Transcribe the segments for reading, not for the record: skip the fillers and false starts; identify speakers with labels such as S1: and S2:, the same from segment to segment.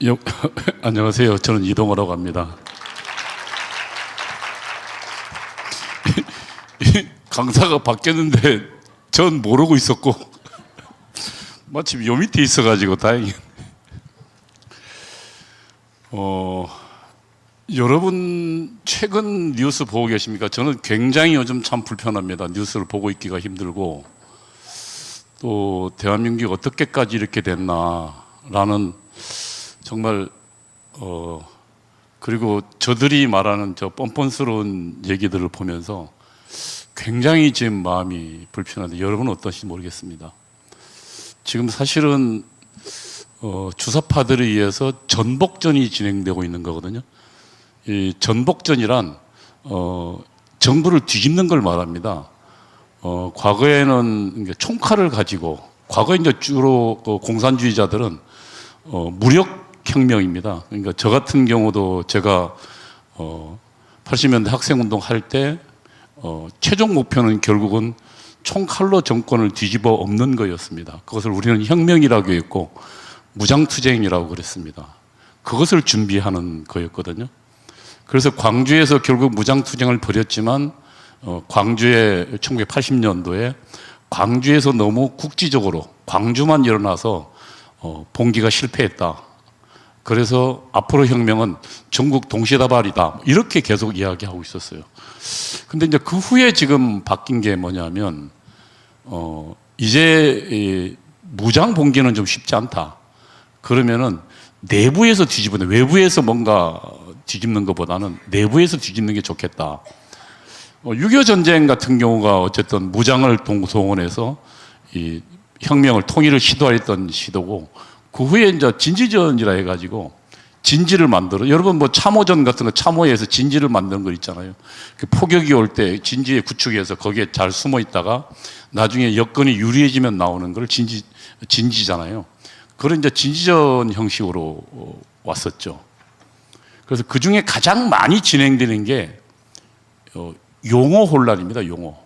S1: 여, 안녕하세요. 저는 이동호라고 합니다. 강사가 바뀌었는데 전 모르고 있었고 마침 요 밑에 있어가지고 다행히. 여러분 최근 뉴스 보고 계십니까? 저는 굉장히 요즘 참 불편합니다. 뉴스를 보고 있기가 힘들고 또 대한민국이 어떻게까지 이렇게 됐나라는 정말 그리고 저들이 말하는 저 뻔뻔스러운 얘기들을 보면서 굉장히 지금 마음이 불편한데 여러분은 어떠신지 모르겠습니다. 지금 사실은 주사파들에 의해서 전복전이 진행되고 있는 거거든요. 이 전복전이란 정부를 뒤집는 걸 말합니다. 과거에는 총칼을 가지고 과거에 이제 주로 공산주의자들은 무력혁명입니다. 그러니까 저 같은 경우도 제가 80년대 학생운동 할 때 최종 목표는 결국은 총칼로 정권을 뒤집어 엎는 거였습니다. 그것을 우리는 혁명이라고 했고 무장투쟁이라고 그랬습니다. 그것을 준비하는 거였거든요. 그래서 광주에서 결국 무장투쟁을 벌였지만 광주에 1980년도에 광주에서 너무 국지적으로 광주만 일어나서 봉기가 실패했다. 그래서 앞으로 혁명은 전국 동시다발이다. 이렇게 계속 이야기하고 있었어요. 근데 이제 그 후에 지금 바뀐 게 뭐냐면 이제 무장 봉기는 좀 쉽지 않다. 그러면은 내부에서 뒤집는, 외부에서 뭔가 뒤집는 것보다는 내부에서 뒤집는 게 좋겠다. 6.25 전쟁 같은 경우가 어쨌든 무장을 동원해서 이 혁명을 통일을 시도했던 시도고 그 후에 이제 진지전이라 해가지고 진지를 만들어. 여러분 뭐 참호전 같은 거 참호에서 진지를 만드는 거 있잖아요. 그 포격이 올 때 진지에 구축해서 거기에 잘 숨어 있다가 나중에 여건이 유리해지면 나오는 걸 진지잖아요. 그런 이제 진지전 형식으로 왔었죠. 그래서 그 중에 가장 많이 진행되는 게 용어 혼란입니다. 용어.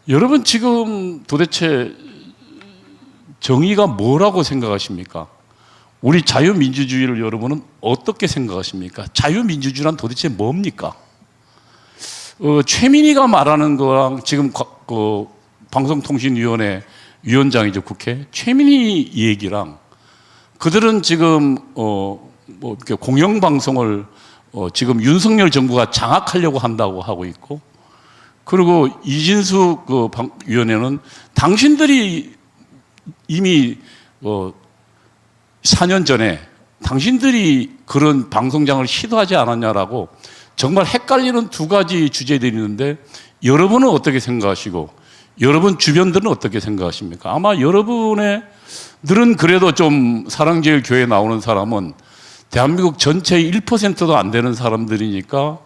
S1: 여러분 지금 도대체 정의가 뭐라고 생각하십니까? 우리 자유민주주의를 여러분은 어떻게 생각하십니까? 자유민주주의란 도대체 뭡니까? 최민희가 말하는 거랑 지금 방송통신위원회 위원장이죠, 국회. 최민희 얘기랑 그들은 지금 뭐 이렇게 공영방송을 지금 윤석열 정부가 장악하려고 한다고 하고 있고, 그리고 이진수 위원회는 당신들이 이미 4년 전에 당신들이 그런 방송장을 시도하지 않았냐라고 정말 헷갈리는 두 가지 주제들이 있는데 여러분은 어떻게 생각하시고 여러분 주변들은 어떻게 생각하십니까? 아마 여러분들은 그래도 좀 사랑제일교회 나오는 사람은 대한민국 전체의 1%도 안 되는 사람들이니까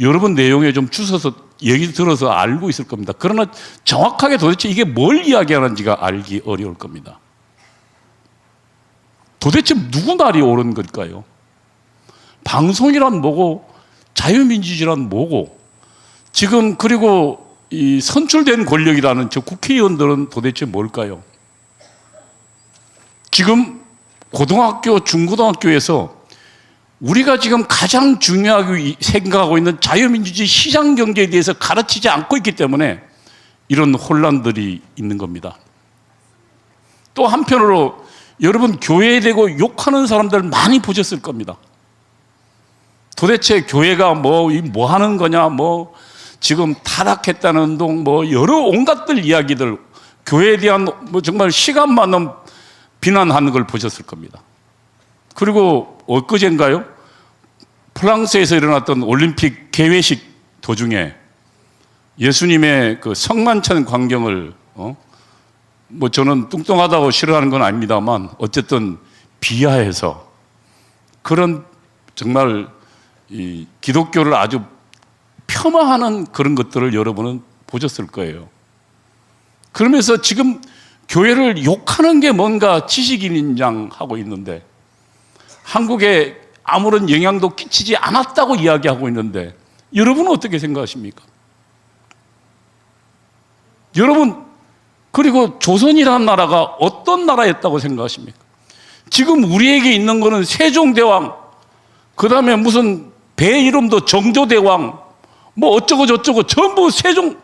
S1: 여러분 내용에 좀 주워서 얘기 들어서 알고 있을 겁니다. 그러나 정확하게 도대체 이게 뭘 이야기하는지가 알기 어려울 겁니다. 도대체 누구 말이 옳은 걸까요? 방송이란 뭐고 자유민주주의란 뭐고 지금 그리고 이 선출된 권력이라는 저 국회의원들은 도대체 뭘까요? 지금 고등학교, 중고등학교에서 우리가 지금 가장 중요하게 생각하고 있는 자유민주주의 시장경제에 대해서 가르치지 않고 있기 때문에 이런 혼란들이 있는 겁니다. 또 한편으로 여러분 교회에 대고 욕하는 사람들 많이 보셨을 겁니다. 도대체 교회가 뭐 하는 거냐, 뭐 지금 타락했다는 운동, 뭐 여러 온갖들 이야기들, 교회에 대한 뭐 정말 시간 많은 비난하는 걸 보셨을 겁니다. 그리고 엊그제인가요? 프랑스에서 일어났던 올림픽 개회식 도중에 예수님의 그 성만찬 광경을 뭐 저는 뚱뚱하다고 싫어하는 건 아닙니다만 어쨌든 비하해서 그런 정말 이 기독교를 아주 폄하하는 그런 것들을 여러분은 보셨을 거예요. 그러면서 지금 교회를 욕하는 게 뭔가 지식인인장하고 있는데 한국에 아무런 영향도 끼치지 않았다고 이야기하고 있는데 여러분은 어떻게 생각하십니까? 여러분 그리고 조선이라는 나라가 어떤 나라였다고 생각하십니까? 지금 우리에게 있는 거는 세종대왕, 그 다음에 무슨 배 이름도 정조대왕, 뭐 어쩌고 저쩌고 전부 세종,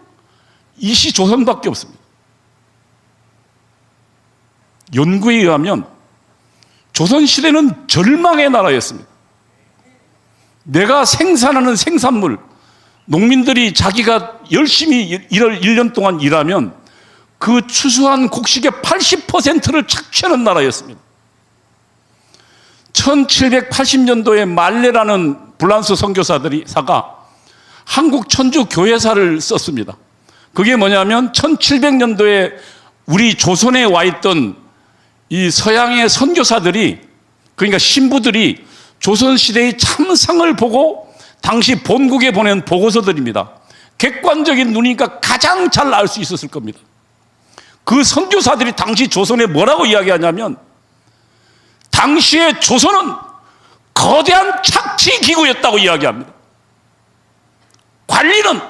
S1: 이시 조선밖에 없습니다. 연구에 의하면 조선시대는 절망의 나라였습니다. 내가 생산하는 생산물, 농민들이 자기가 열심히 1년 동안 일하면 그 추수한 곡식의 80%를 착취하는 나라였습니다. 1780년도에 말레라는 불란스 선교사가 한국 천주 교회사를 썼습니다. 그게 뭐냐면 1700년도에 우리 조선에 와 있던 이 서양의 선교사들이, 그러니까 신부들이 조선시대의 참상을 보고 당시 본국에 보낸 보고서들입니다. 객관적인 눈이니까 가장 잘 알 수 있었을 겁니다. 그 선교사들이 당시 조선에 뭐라고 이야기하냐면, 당시의 조선은 거대한 착취기구였다고 이야기합니다. 관리는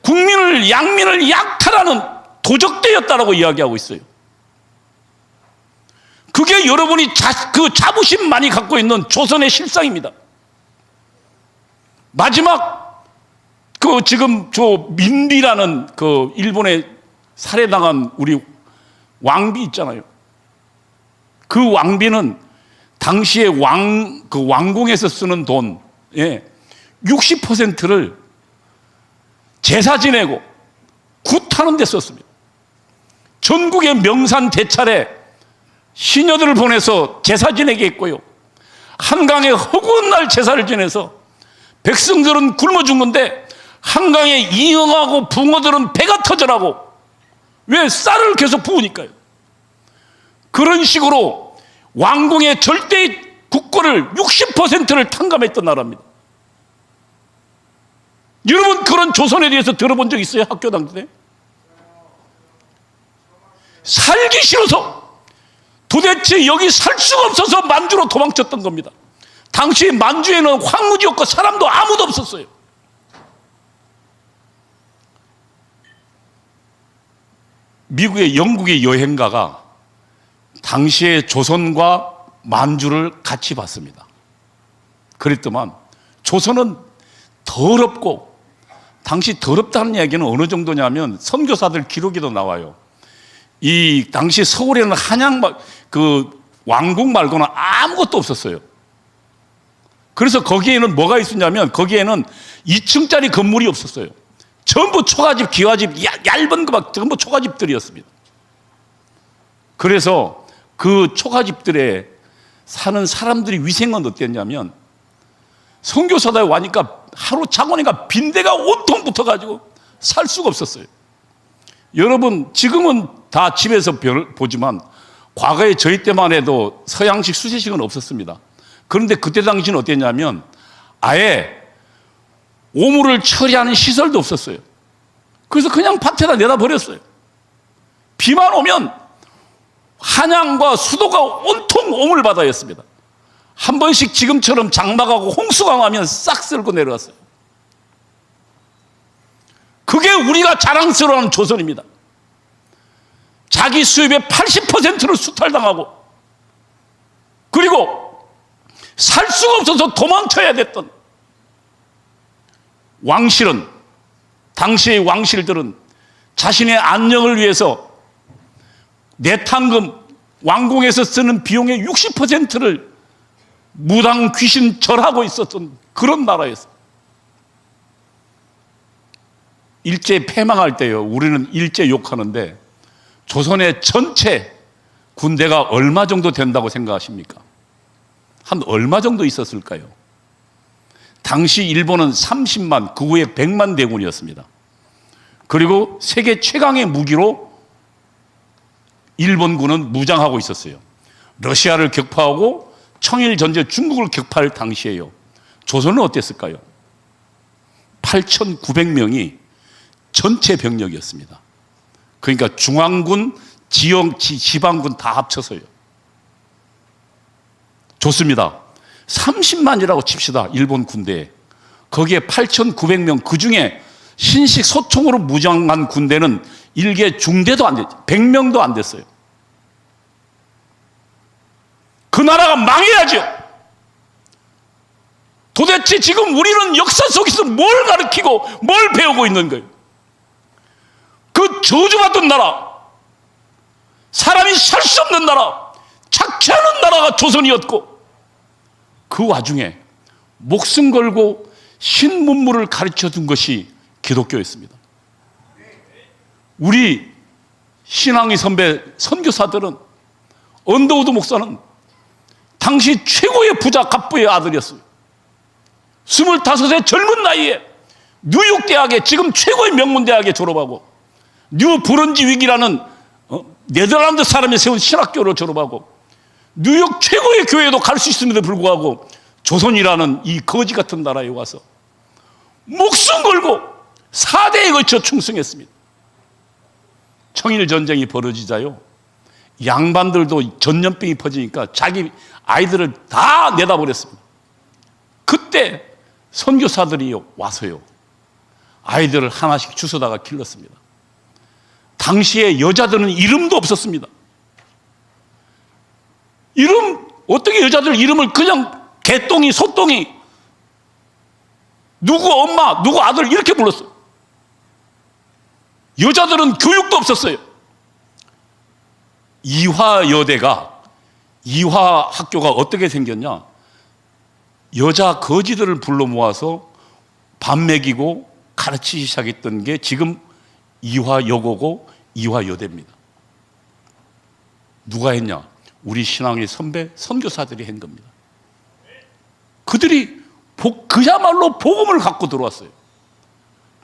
S1: 국민을, 양민을 약탈하는 도적대였다라고 이야기하고 있어요. 그게 여러분이 그 자부심 많이 갖고 있는 조선의 실상입니다. 마지막 지금 민비라는 일본에 살해당한 우리 왕비 있잖아요. 그 왕비는 당시에 왕궁에서 쓰는 돈 60%를 제사 지내고 굿하는 데 썼습니다. 전국의 명산 대찰에 시녀들을 보내서 제사 지내게 했고요. 한강에 허구한 날 제사를 지내서 백성들은 굶어 죽는데 한강에 이응하고 붕어들은 배가 터져라고. 왜? 쌀을 계속 부으니까요. 그런 식으로 왕궁의 절대 국권을 60%를 탕감했던 나라입니다. 여러분 그런 조선에 대해서 들어본 적 있어요? 학교 다닐 때? 살기 싫어서 도대체 여기 살 수가 없어서 만주로 도망쳤던 겁니다. 당시 만주에는 황무지였고 사람도 아무도 없었어요. 미국의 영국의 여행가가 당시에 조선과 만주를 같이 봤습니다. 그랬더만 조선은 더럽고, 당시 더럽다는 이야기는 어느 정도냐면 선교사들 기록에도 나와요. 이 당시 서울에는 왕궁 말고는 아무것도 없었어요. 그래서 거기에는 뭐가 있었냐면 거기에는 2층짜리 건물이 없었어요. 전부 초가집, 기와집, 얇은 거 막 전부 초가집들이었습니다. 그래서 그 초가집들에 사는 사람들이 위생은 어땠냐면, 선교사들 와니까 하루 자고니까 빈대가 온통 붙어가지고 살 수가 없었어요. 여러분 지금은 다 집에서 보지만 과거에 저희 때만 해도 서양식 수세식은 없었습니다. 그런데 그때 당시는 어땠냐면 아예 오물을 처리하는 시설도 없었어요. 그래서 그냥 밭에다 내다 버렸어요. 비만 오면 한양과 수도가 온통 오물바다였습니다. 한 번씩 지금처럼 장마가고 홍수가 가면 싹 쓸고 내려갔어요. 그게 우리가 자랑스러워하는 조선입니다. 자기 수입의 80%를 수탈당하고, 그리고 살 수가 없어서 도망쳐야 됐던 왕실은, 당시의 왕실들은 자신의 안녕을 위해서 내탕금, 왕궁에서 쓰는 비용의 60%를 무당 귀신 절하고 있었던 그런 나라였어요. 일제 패망할 때요, 우리는 일제 욕하는데 조선의 전체 군대가 얼마 정도 된다고 생각하십니까? 한 얼마 정도 있었을까요? 당시 일본은 30만, 그 후에 100만 대군이었습니다. 그리고 세계 최강의 무기로 일본군은 무장하고 있었어요. 러시아를 격파하고 청일전쟁 중국을 격파할 당시에요. 조선은 어땠을까요? 8,900명이 전체 병력이었습니다. 그러니까 중앙군, 지방군 다 합쳐서요. 좋습니다. 30만이라고 칩시다. 일본 군대에. 거기에 8,900명, 그중에 신식 소총으로 무장한 군대는 일개 중대도 안 됐죠. 100명도 안 됐어요. 나라가 망해야죠. 도대체 지금 우리는 역사 속에서 뭘 가르치고 뭘 배우고 있는 거예요? 그 저주받은 나라, 사람이 살 수 없는 나라, 착취하는 나라가 조선이었고, 그 와중에 목숨 걸고 신문물을 가르쳐 준 것이 기독교였습니다. 우리 신앙의 선배 선교사들은, 언더우드 목사는 당시 최고의 부자 갑부의 아들이었어요. 25의 젊은 나이에 뉴욕 대학에, 지금 최고의 명문 대학에 졸업하고, 뉴 브런지 윅이라는 네덜란드 사람이 세운 신학교를 졸업하고, 뉴욕 최고의 교회도 갈 수 있음에도 불구하고 조선이라는 이 거지 같은 나라에 와서 목숨 걸고 4대에 걸쳐 충성했습니다. 청일전쟁이 벌어지자요, 양반들도 전염병이 퍼지니까 자기 아이들을 다 내다버렸습니다. 그때 선교사들이 와서요, 아이들을 하나씩 주워다가 길렀습니다. 당시에 여자들은 이름도 없었습니다. 어떻게 여자들 이름을 그냥 개똥이, 소똥이, 누구 엄마, 누구 아들 이렇게 불렀어요. 여자들은 교육도 없었어요. 이화학교가 어떻게 생겼냐? 여자 거지들을 불러 모아서 밥 먹이고 가르치기 시작했던 게 지금 이화여고고 이화여대입니다. 누가 했냐? 우리 신앙의 선배 선교사들이 한 겁니다. 그들이 그야말로 복음을 갖고 들어왔어요.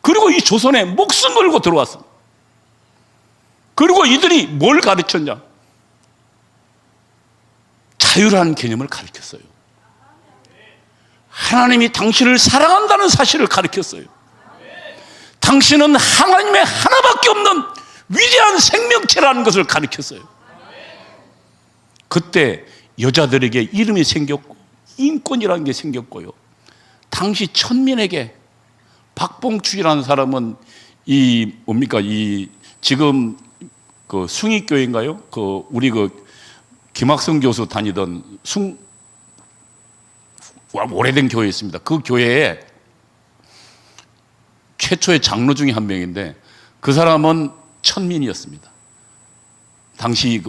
S1: 그리고 이 조선에 목숨 걸고 들어왔습니다. 그리고 이들이 뭘 가르쳤냐? 자유라는 개념을 가르쳤어요. 하나님이 당신을 사랑한다는 사실을 가르쳤어요. 당신은 하나님의 하나밖에 없는 위대한 생명체라는 것을 가르쳤어요. 그때 여자들에게 이름이 생겼고 인권이라는 게 생겼고요. 당시 천민에게 박봉축이라는 사람은 지금 그 숭익교회인가요? 우리 김학성 교수 다니던 오래된 교회였습니다. 그 교회에 최초의 장로 중에 한 명인데, 그 사람은 천민이었습니다. 당시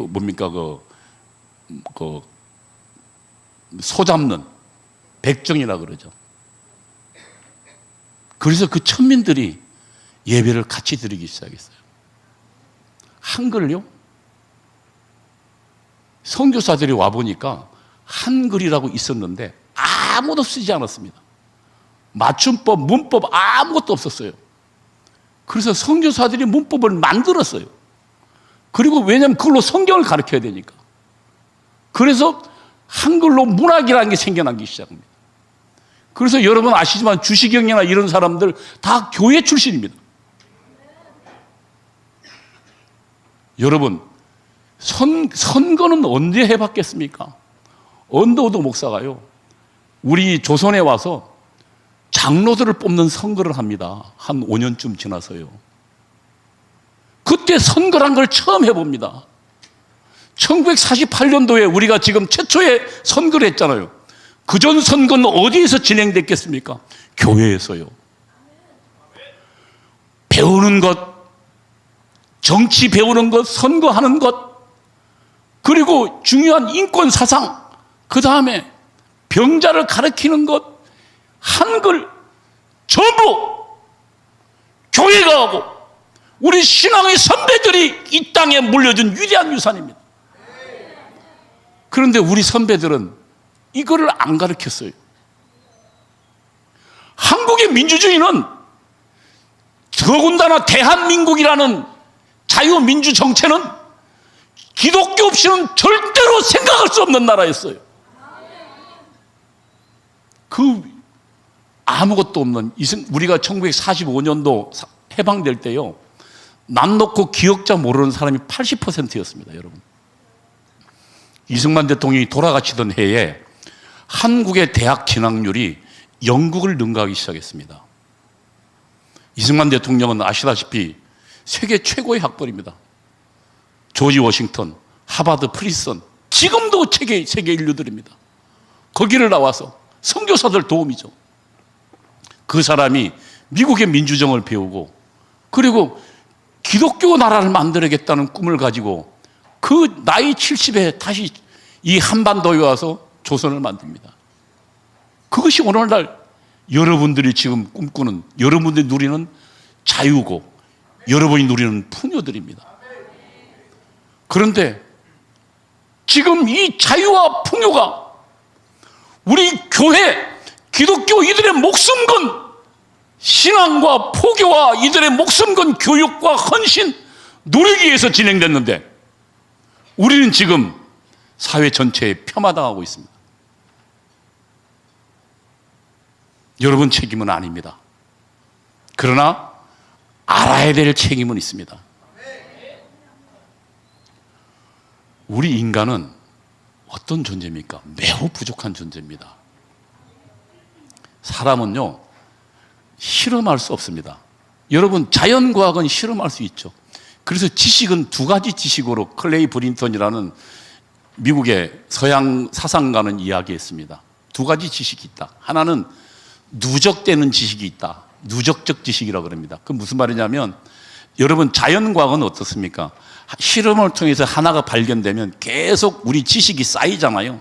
S1: 소 잡는 백정이라 그러죠. 그래서 그 천민들이 예배를 같이 드리기 시작했어요. 한글요? 선교사들이 와보니까 한글이라고 있었는데 아무도 쓰지 않았습니다. 맞춤법, 문법 아무것도 없었어요. 그래서 선교사들이 문법을 만들었어요. 그리고 왜냐하면 그걸로 성경을 가르쳐야 되니까. 그래서 한글로 문학이라는 게 생겨나기 시작합니다. 그래서 여러분 아시지만 주시경이나 이런 사람들 다 교회 출신입니다. 여러분, 선거는 언제 해봤겠습니까? 언더우드 목사가요, 우리 조선에 와서 장로들을 뽑는 선거를 합니다. 한 5년쯤 지나서요. 그때 선거란 걸 처음 해봅니다. 1948년도에 우리가 지금 최초의 선거를 했잖아요. 그전 선거는 어디에서 진행됐겠습니까? 교회에서요. 배우는 것, 정치 배우는 것, 선거하는 것, 그리고 중요한 인권 사상, 그 다음에 병자를 가르치는 것, 한글, 전부 교회가 하고 우리 신앙의 선배들이 이 땅에 물려준 위대한 유산입니다. 그런데 우리 선배들은 이거를 안 가르쳤어요. 한국의 민주주의는 더군다나 대한민국이라는 자유민주 정체는 기독교 없이는 절대로 생각할 수 없는 나라였어요. 아무것도 없는, 우리가 1945년도 해방될 때요, 남 놓고 기억자 모르는 사람이 80%였습니다, 여러분. 이승만 대통령이 돌아가시던 해에 한국의 대학 진학률이 영국을 능가하기 시작했습니다. 이승만 대통령은 아시다시피 세계 최고의 학벌입니다. 조지 워싱턴, 하버드, 프린스턴, 지금도 세계 인류들입니다. 거기를 나와서 선교사들 도움이죠. 그 사람이 미국의 민주정을 배우고 그리고 기독교 나라를 만들어야겠다는 꿈을 가지고 그 나이 70에 다시 이 한반도에 와서 조선을 만듭니다. 그것이 오늘날 여러분들이 지금 꿈꾸는, 여러분들이 누리는 자유고 여러분이 누리는 풍요들입니다. 그런데 지금 이 자유와 풍요가 우리 교회 기독교 이들의 목숨 건 신앙과 포교와 이들의 목숨 건 교육과 헌신 누리기 위해서 진행됐는데 우리는 지금 사회 전체에 폄하당하고 있습니다. 여러분 책임은 아닙니다. 그러나 알아야 될 책임은 있습니다. 우리 인간은 어떤 존재입니까? 매우 부족한 존재입니다. 사람은요, 실험할 수 없습니다. 여러분, 자연과학은 실험할 수 있죠. 그래서 지식은 두 가지 지식으로 클레이 브린턴이라는 미국의 서양 사상가는 이야기했습니다. 두 가지 지식이 있다. 하나는 누적되는 지식이 있다. 누적적 지식이라고 그럽니다. 그 무슨 말이냐면 여러분 자연과학은 어떻습니까? 실험을 통해서 하나가 발견되면 계속 우리 지식이 쌓이잖아요.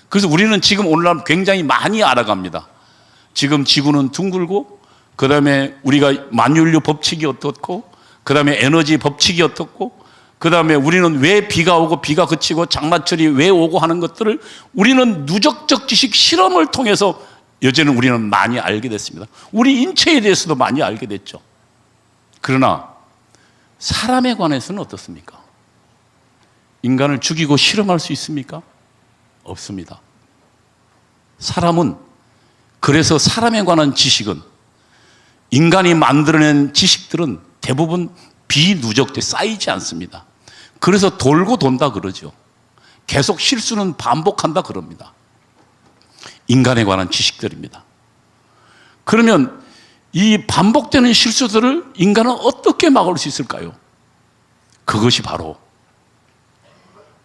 S1: 그래서 우리는 지금 오늘날 굉장히 많이 알아갑니다. 지금 지구는 둥글고 그 다음에 우리가 만유인류 법칙이 어떻고 그 다음에 에너지 법칙이 어떻고 그 다음에 우리는 왜 비가 오고 비가 그치고 장마철이 왜 오고 하는 것들을 우리는 누적적 지식 실험을 통해서 여전히 우리는 많이 알게 됐습니다. 우리 인체에 대해서도 많이 알게 됐죠. 그러나 사람에 관해서는 어떻습니까? 인간을 죽이고 실험할 수 있습니까? 없습니다. 사람은 그래서 사람에 관한 지식은 인간이 만들어낸 지식들은 대부분 비누적돼 쌓이지 않습니다. 그래서 돌고 돈다 그러죠. 계속 실수는 반복한다 그럽니다. 인간에 관한 지식들입니다. 그러면 이 반복되는 실수들을 인간은 어떻게 막을 수 있을까요? 그것이 바로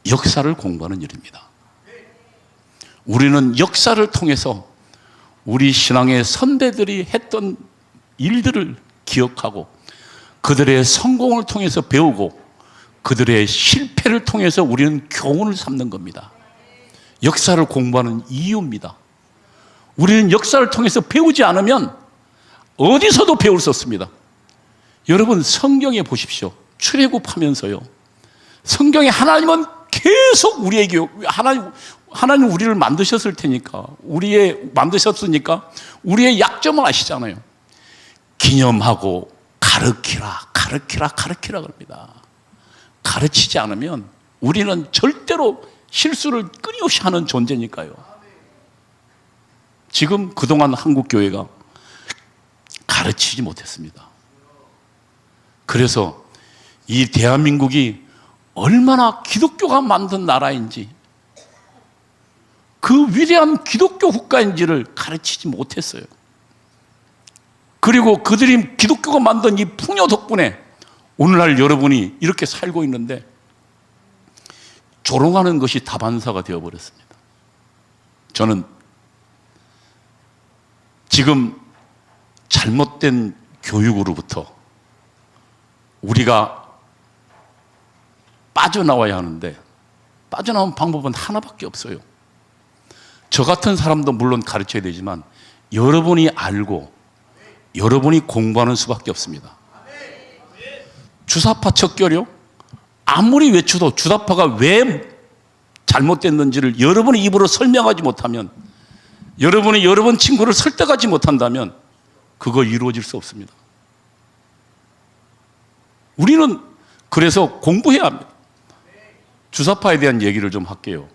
S1: 역사를 공부하는 일입니다. 우리는 역사를 통해서 우리 신앙의 선배들이 했던 일들을 기억하고 그들의 성공을 통해서 배우고 그들의 실패를 통해서 우리는 교훈을 삼는 겁니다. 역사를 공부하는 이유입니다. 우리는 역사를 통해서 배우지 않으면 어디서도 배울 수 없습니다. 여러분 성경에 보십시오. 출애굽하면서요. 성경에 하나님은 계속 우리에게 하나님 우리를 만드셨을 테니까 만드셨으니까 우리의 약점을 아시잖아요. 기념하고 가르치라 그럽니다. 가르치지 않으면 우리는 절대로 실수를 끊임없이 하는 존재니까요. 지금 그동안 한국교회가 가르치지 못했습니다. 그래서 이 대한민국이 얼마나 기독교가 만든 나라인지 그 위대한 기독교 국가인지를 가르치지 못했어요. 그리고 그들이 기독교가 만든 이 풍요 덕분에 오늘날 여러분이 이렇게 살고 있는데 조롱하는 것이 다반사가 되어버렸습니다. 저는 지금 잘못된 교육으로부터 우리가 빠져나와야 하는데 빠져나온 방법은 하나밖에 없어요. 저 같은 사람도 물론 가르쳐야 되지만 여러분이 알고 여러분이 공부하는 수밖에 없습니다. 주사파 척결요? 아무리 외쳐도 주사파가 왜 잘못됐는지를 여러분의 입으로 설명하지 못하면 여러분이 여러분 친구를 설득하지 못한다면 그거 이루어질 수 없습니다. 우리는 그래서 공부해야 합니다. 주사파에 대한 얘기를 좀 할게요.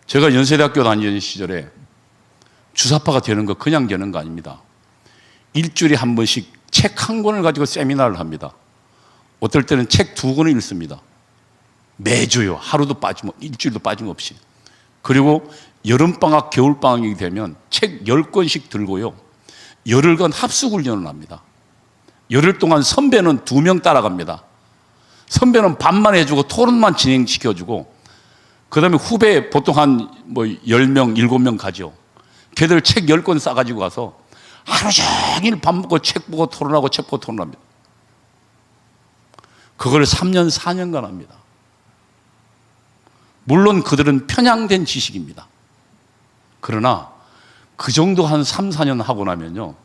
S1: 제가 연세대학교 다니는 시절에 주사파가 되는 거 그냥 되는 거 아닙니다. 일주일에 한 번씩 책 한 권을 가지고 세미나를 합니다. 어떨 때는 책 2권을 읽습니다. 매주요. 하루도 일주일도 빠짐없이. 그리고 여름방학, 겨울방학이 되면 책 10권씩 들고요. 열흘간 합숙훈련을 합니다. 열흘 동안 선배는 2명 따라갑니다. 선배는 반만 해주고 토론만 진행시켜주고 그 다음에 후배 보통 한 뭐 10명, 7명 가죠. 걔들 책 10권 싸가지고 가서 하루 종일 밥 먹고 책 보고 토론하고 책 보고 토론합니다. 그걸 3년, 4년간 합니다. 물론 그들은 편향된 지식입니다. 그러나 그 정도 한 3, 4년 하고 나면요,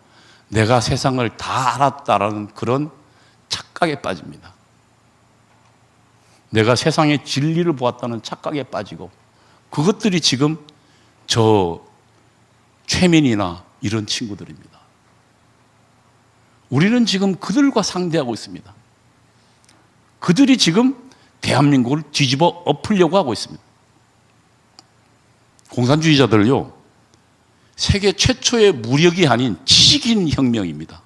S1: 내가 세상을 다 알았다라는 그런 착각에 빠집니다. 내가 세상의 진리를 보았다는 착각에 빠지고, 그것들이 지금 저 최민이나 이런 친구들입니다. 우리는 지금 그들과 상대하고 있습니다. 그들이 지금 대한민국을 뒤집어 엎으려고 하고 있습니다. 공산주의자들요, 세계 최초의 무력이 아닌 지식인 혁명입니다.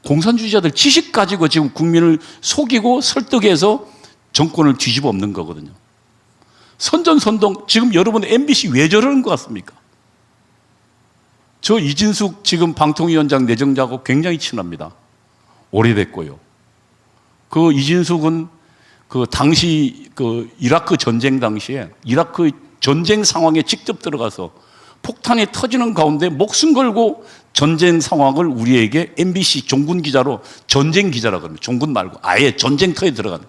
S1: 공산주의자들 지식 가지고 지금 국민을 속이고 설득해서 정권을 뒤집어 엎는 거거든요. 선전선동, 지금 여러분 MBC 왜 저러는 것 같습니까? 저 이진숙 지금 방통위원장 내정자하고 굉장히 친합니다. 오래됐고요. 그 이진숙은 그 당시 그 이라크 전쟁 당시에 이라크 전쟁 상황에 직접 들어가서 폭탄이 터지는 가운데 목숨 걸고 전쟁 상황을 우리에게 MBC 종군 기자로, 전쟁 기자라고 합니다. 종군 말고 아예 전쟁터에 들어간,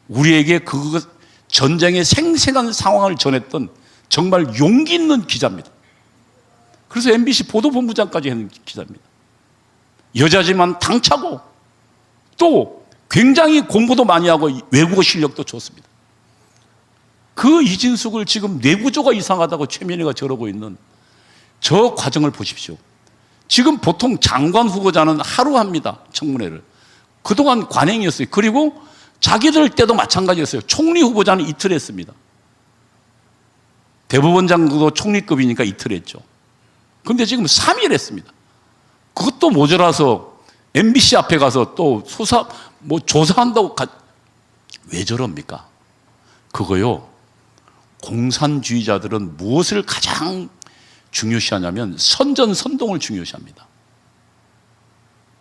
S1: 우리에게 그 전쟁의 생생한 상황을 전했던 정말 용기 있는 기자입니다. 그래서 MBC 보도본부장까지 했는 기자입니다. 여자지만 당차고 또 굉장히 공부도 많이 하고 외국어 실력도 좋습니다. 그 이진숙을 지금 뇌구조가 이상하다고 최민희가 저러고 있는 저 과정을 보십시오. 지금 보통 장관 후보자는 하루 합니다. 청문회를. 그동안 관행이었어요. 그리고 자기들 때도 마찬가지였어요. 총리 후보자는 이틀 했습니다. 대법원장도 총리급이니까 이틀 했죠. 그런데 지금 3일 했습니다. 그것도 모자라서 MBC 앞에 가서 또 조사한다고 왜 저럽니까? 그거요, 공산주의자들은 무엇을 가장 중요시하냐면 선전선동을 중요시합니다.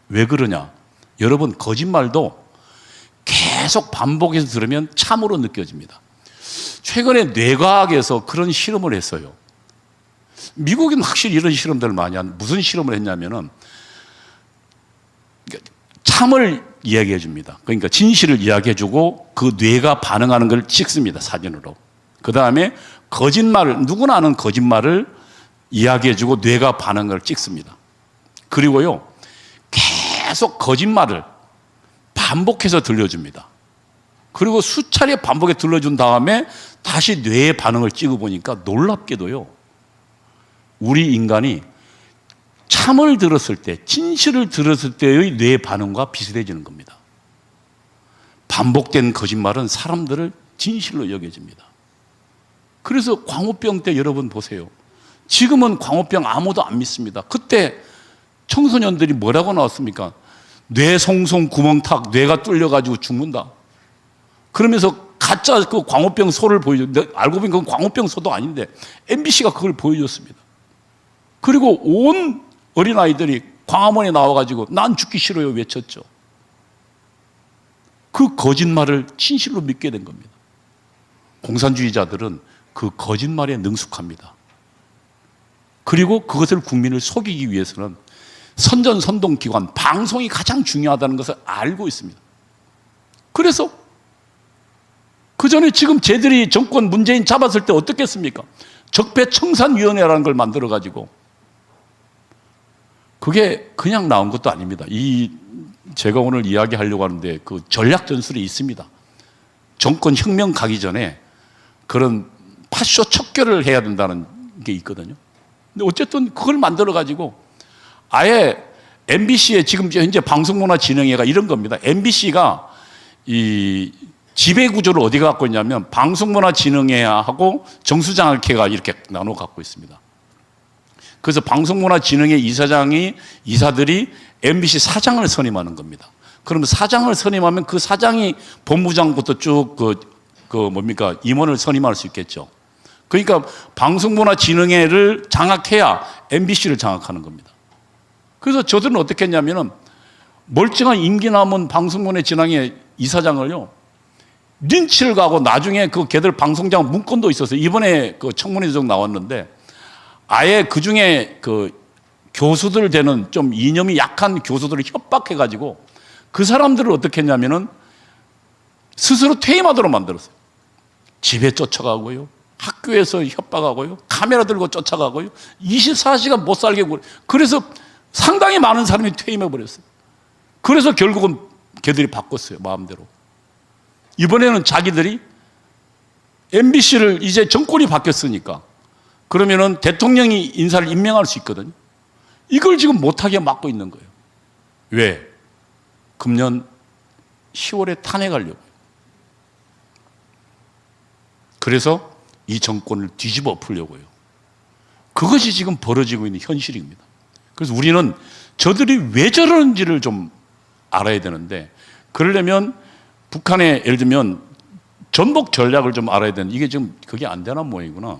S1: 왜 그러냐? 여러분, 거짓말도 계속 반복해서 들으면 참으로 느껴집니다. 최근에 뇌과학에서 그런 실험을 했어요. 미국은 확실히 이런 실험들을 많이 한, 무슨 실험을 했냐면은 참을 이야기해 줍니다. 그러니까 진실을 이야기해 주고 그 뇌가 반응하는 걸 찍습니다. 사진으로. 그 다음에 거짓말을, 누구나 아는 거짓말을 이야기해 주고 뇌가 반응하는 걸 찍습니다. 그리고요, 계속 거짓말을 반복해서 들려줍니다. 그리고 수차례 반복해 들려준 다음에 다시 뇌의 반응을 찍어보니까 놀랍게도요, 우리 인간이 참을 들었을 때, 진실을 들었을 때의 뇌의 반응과 비슷해지는 겁니다. 반복된 거짓말은 사람들을 진실로 여겨집니다. 그래서 광우병 때 여러분 보세요. 지금은 광우병 아무도 안 믿습니다. 그때 청소년들이 뭐라고 나왔습니까? 뇌송송 구멍탁, 뇌가 뚫려가지고 죽는다. 그러면서 가짜 그 광우병 소를 보여줘. 알고 보니 그건 광우병 소도 아닌데 MBC가 그걸 보여줬습니다. 그리고 온 어린아이들이 광화문에 나와가지고 난 죽기 싫어요 외쳤죠. 그 거짓말을 진실로 믿게 된 겁니다. 공산주의자들은 그 거짓말에 능숙합니다. 그리고 그것을 국민을 속이기 위해서는 선전선동기관, 방송이 가장 중요하다는 것을 알고 있습니다. 그래서 그 전에 지금 쟤들이 정권 문재인 잡았을 때 어떻게 했습니까? 적폐청산위원회라는 걸 만들어가지고, 그게 그냥 나온 것도 아닙니다. 제가 오늘 이야기하려고 하는데 그 전략 전술이 있습니다. 정권 혁명 가기 전에 그런 파쇼 척결을 해야 된다는 게 있거든요. 근데 어쨌든 그걸 만들어가지고 아예 MBC에 지금 현재 방송문화진흥회가 이런 겁니다. MBC가 이 지배구조를 어디가 갖고 있냐면 방송문화진흥회하고 정수장학회가 이렇게 나눠 갖고 있습니다. 그래서 방송문화진흥회 이사들이 MBC 사장을 선임하는 겁니다. 그러면 사장을 선임하면 그 사장이 본부장부터 쭉 임원을 선임할 수 있겠죠. 그러니까 방송문화진흥회를 장악해야 MBC를 장악하는 겁니다. 그래서 저들은 어떻게 했냐면은 멀쩡한 임기 남은 방송문화진흥회 이사장을요, 린치를 가고 나중에 그 걔들 방송장 문건도 있었어요. 이번에 그 청문회 좀 나왔는데 아예 그 중에 그 교수들 되는 좀 이념이 약한 교수들을 협박해가지고 그 사람들을 어떻게 했냐면은 스스로 퇴임하도록 만들었어요. 집에 쫓아가고요. 학교에서 협박하고요. 카메라 들고 쫓아가고요. 24시간 못 살게 굴. 그래서 상당히 많은 사람이 퇴임해버렸어요. 그래서 결국은 걔들이 바꿨어요. 마음대로. 이번에는 자기들이 MBC를 이제 정권이 바뀌었으니까 그러면은 대통령이 인사를 임명할 수 있거든요. 이걸 지금 못하게 막고 있는 거예요. 왜? 금년 10월에 탄핵하려고. 그래서 이 정권을 뒤집어 엎으려고요. 그것이 지금 벌어지고 있는 현실입니다. 그래서 우리는 저들이 왜 저러는지를 좀 알아야 되는데 그러려면 북한의 예를 들면 전복 전략을 좀 알아야 되는데 이게 지금 그게 안 되나 모양이구나.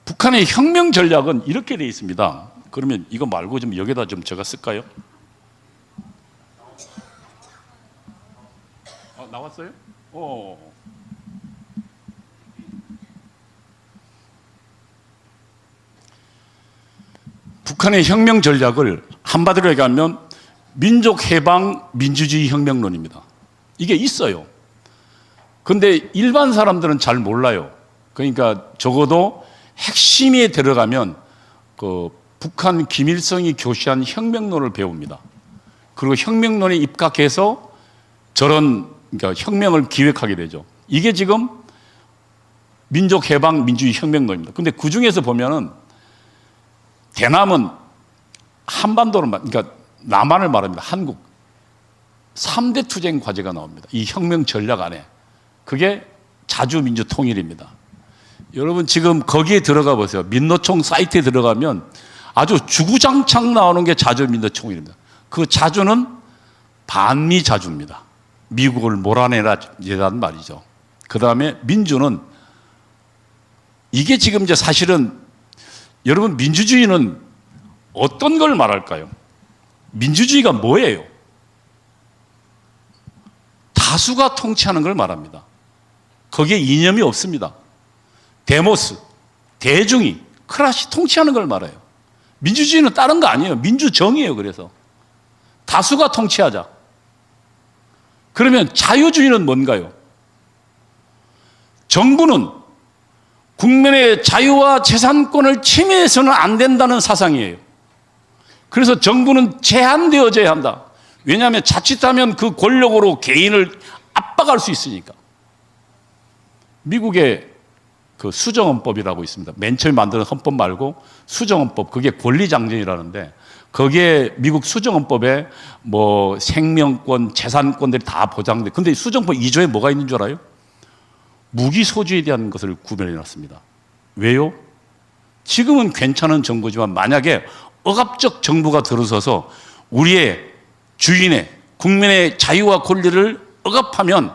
S1: 북한의 혁명 전략은 이렇게 되어 있습니다. 그러면 이거 말고 좀 여기다 좀 제가 쓸까요? 나왔어요? 북한의 혁명 전략을 한마디로 얘기하면 민족해방 민주주의 혁명론입니다. 이게 있어요. 근데 일반 사람들은 잘 몰라요. 그러니까 적어도 핵심에 들어가면 그 북한 김일성이 교시한 혁명론을 배웁니다. 그리고 혁명론에 입각해서 저런 그러니까 혁명을 기획하게 되죠. 이게 지금 민족해방 민주주의 혁명론입니다. 근데 그 중에서 보면은 대남은 한반도를 그러니까 남한을 말합니다. 한국 3대 투쟁 과제가 나옵니다. 이 혁명 전략 안에 그게 자주민주통일입니다. 여러분 지금 거기에 들어가 보세요. 민노총 사이트에 들어가면 아주 주구장창 나오는 게 자주민주통일입니다. 그 자주는 반미 자주입니다. 미국을 몰아내라는 말이죠. 그 다음에 민주는 이게 지금 이제 사실은 여러분 민주주의는 어떤 걸 말할까요? 민주주의가 뭐예요? 다수가 통치하는 걸 말합니다. 거기에 이념이 없습니다. 데모스, 대중이, 클라시 통치하는 걸 말해요. 민주주의는 다른 거 아니에요. 민주정이에요. 그래서 다수가 통치하자. 그러면 자유주의는 뭔가요? 정부는 국민의 자유와 재산권을 침해해서는 안 된다는 사상이에요. 그래서 정부는 제한되어져야 한다. 왜냐하면 자칫하면 그 권력으로 개인을 압박할 수 있으니까. 미국의 그 수정헌법이라고 있습니다. 맨 처음에 만드는 헌법 말고 수정헌법, 그게 권리장전이라는데 거기에 미국 수정헌법에 뭐 생명권, 재산권들이 다 보장돼. 근데 수정헌법 2조에 뭐가 있는 줄 알아요? 무기 소지에 대한 것을 구별해 놨습니다. 왜요? 지금은 괜찮은 정부지만 만약에 억압적 정부가 들어서서 우리의 주인의 국민의 자유와 권리를 억압하면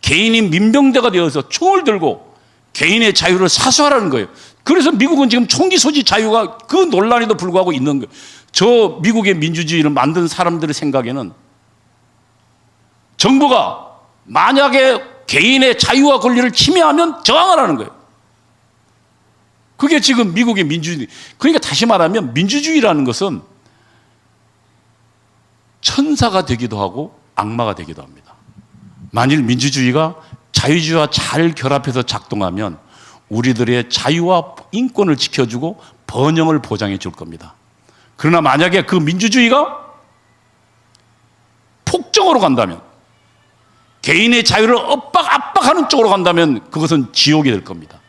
S1: 개인이 민병대가 되어서 총을 들고 개인의 자유를 사수하라는 거예요. 그래서 미국은 지금 총기 소지 자유가 그 논란에도 불구하고 있는 거예요. 저 미국의 민주주의를 만든 사람들의 생각에는 정부가 만약에 개인의 자유와 권리를 침해하면 저항하라는 거예요. 그게 지금 미국의 민주주의. 그러니까 다시 말하면 민주주의라는 것은 천사가 되기도 하고 악마가 되기도 합니다. 만일 민주주의가 자유주의와 잘 결합해서 작동하면 우리들의 자유와 인권을 지켜주고 번영을 보장해 줄 겁니다. 그러나 만약에 그 민주주의가 폭정으로 간다면, 개인의 자유를 압박하는 쪽으로 간다면 그것은 지옥이 될 겁니다.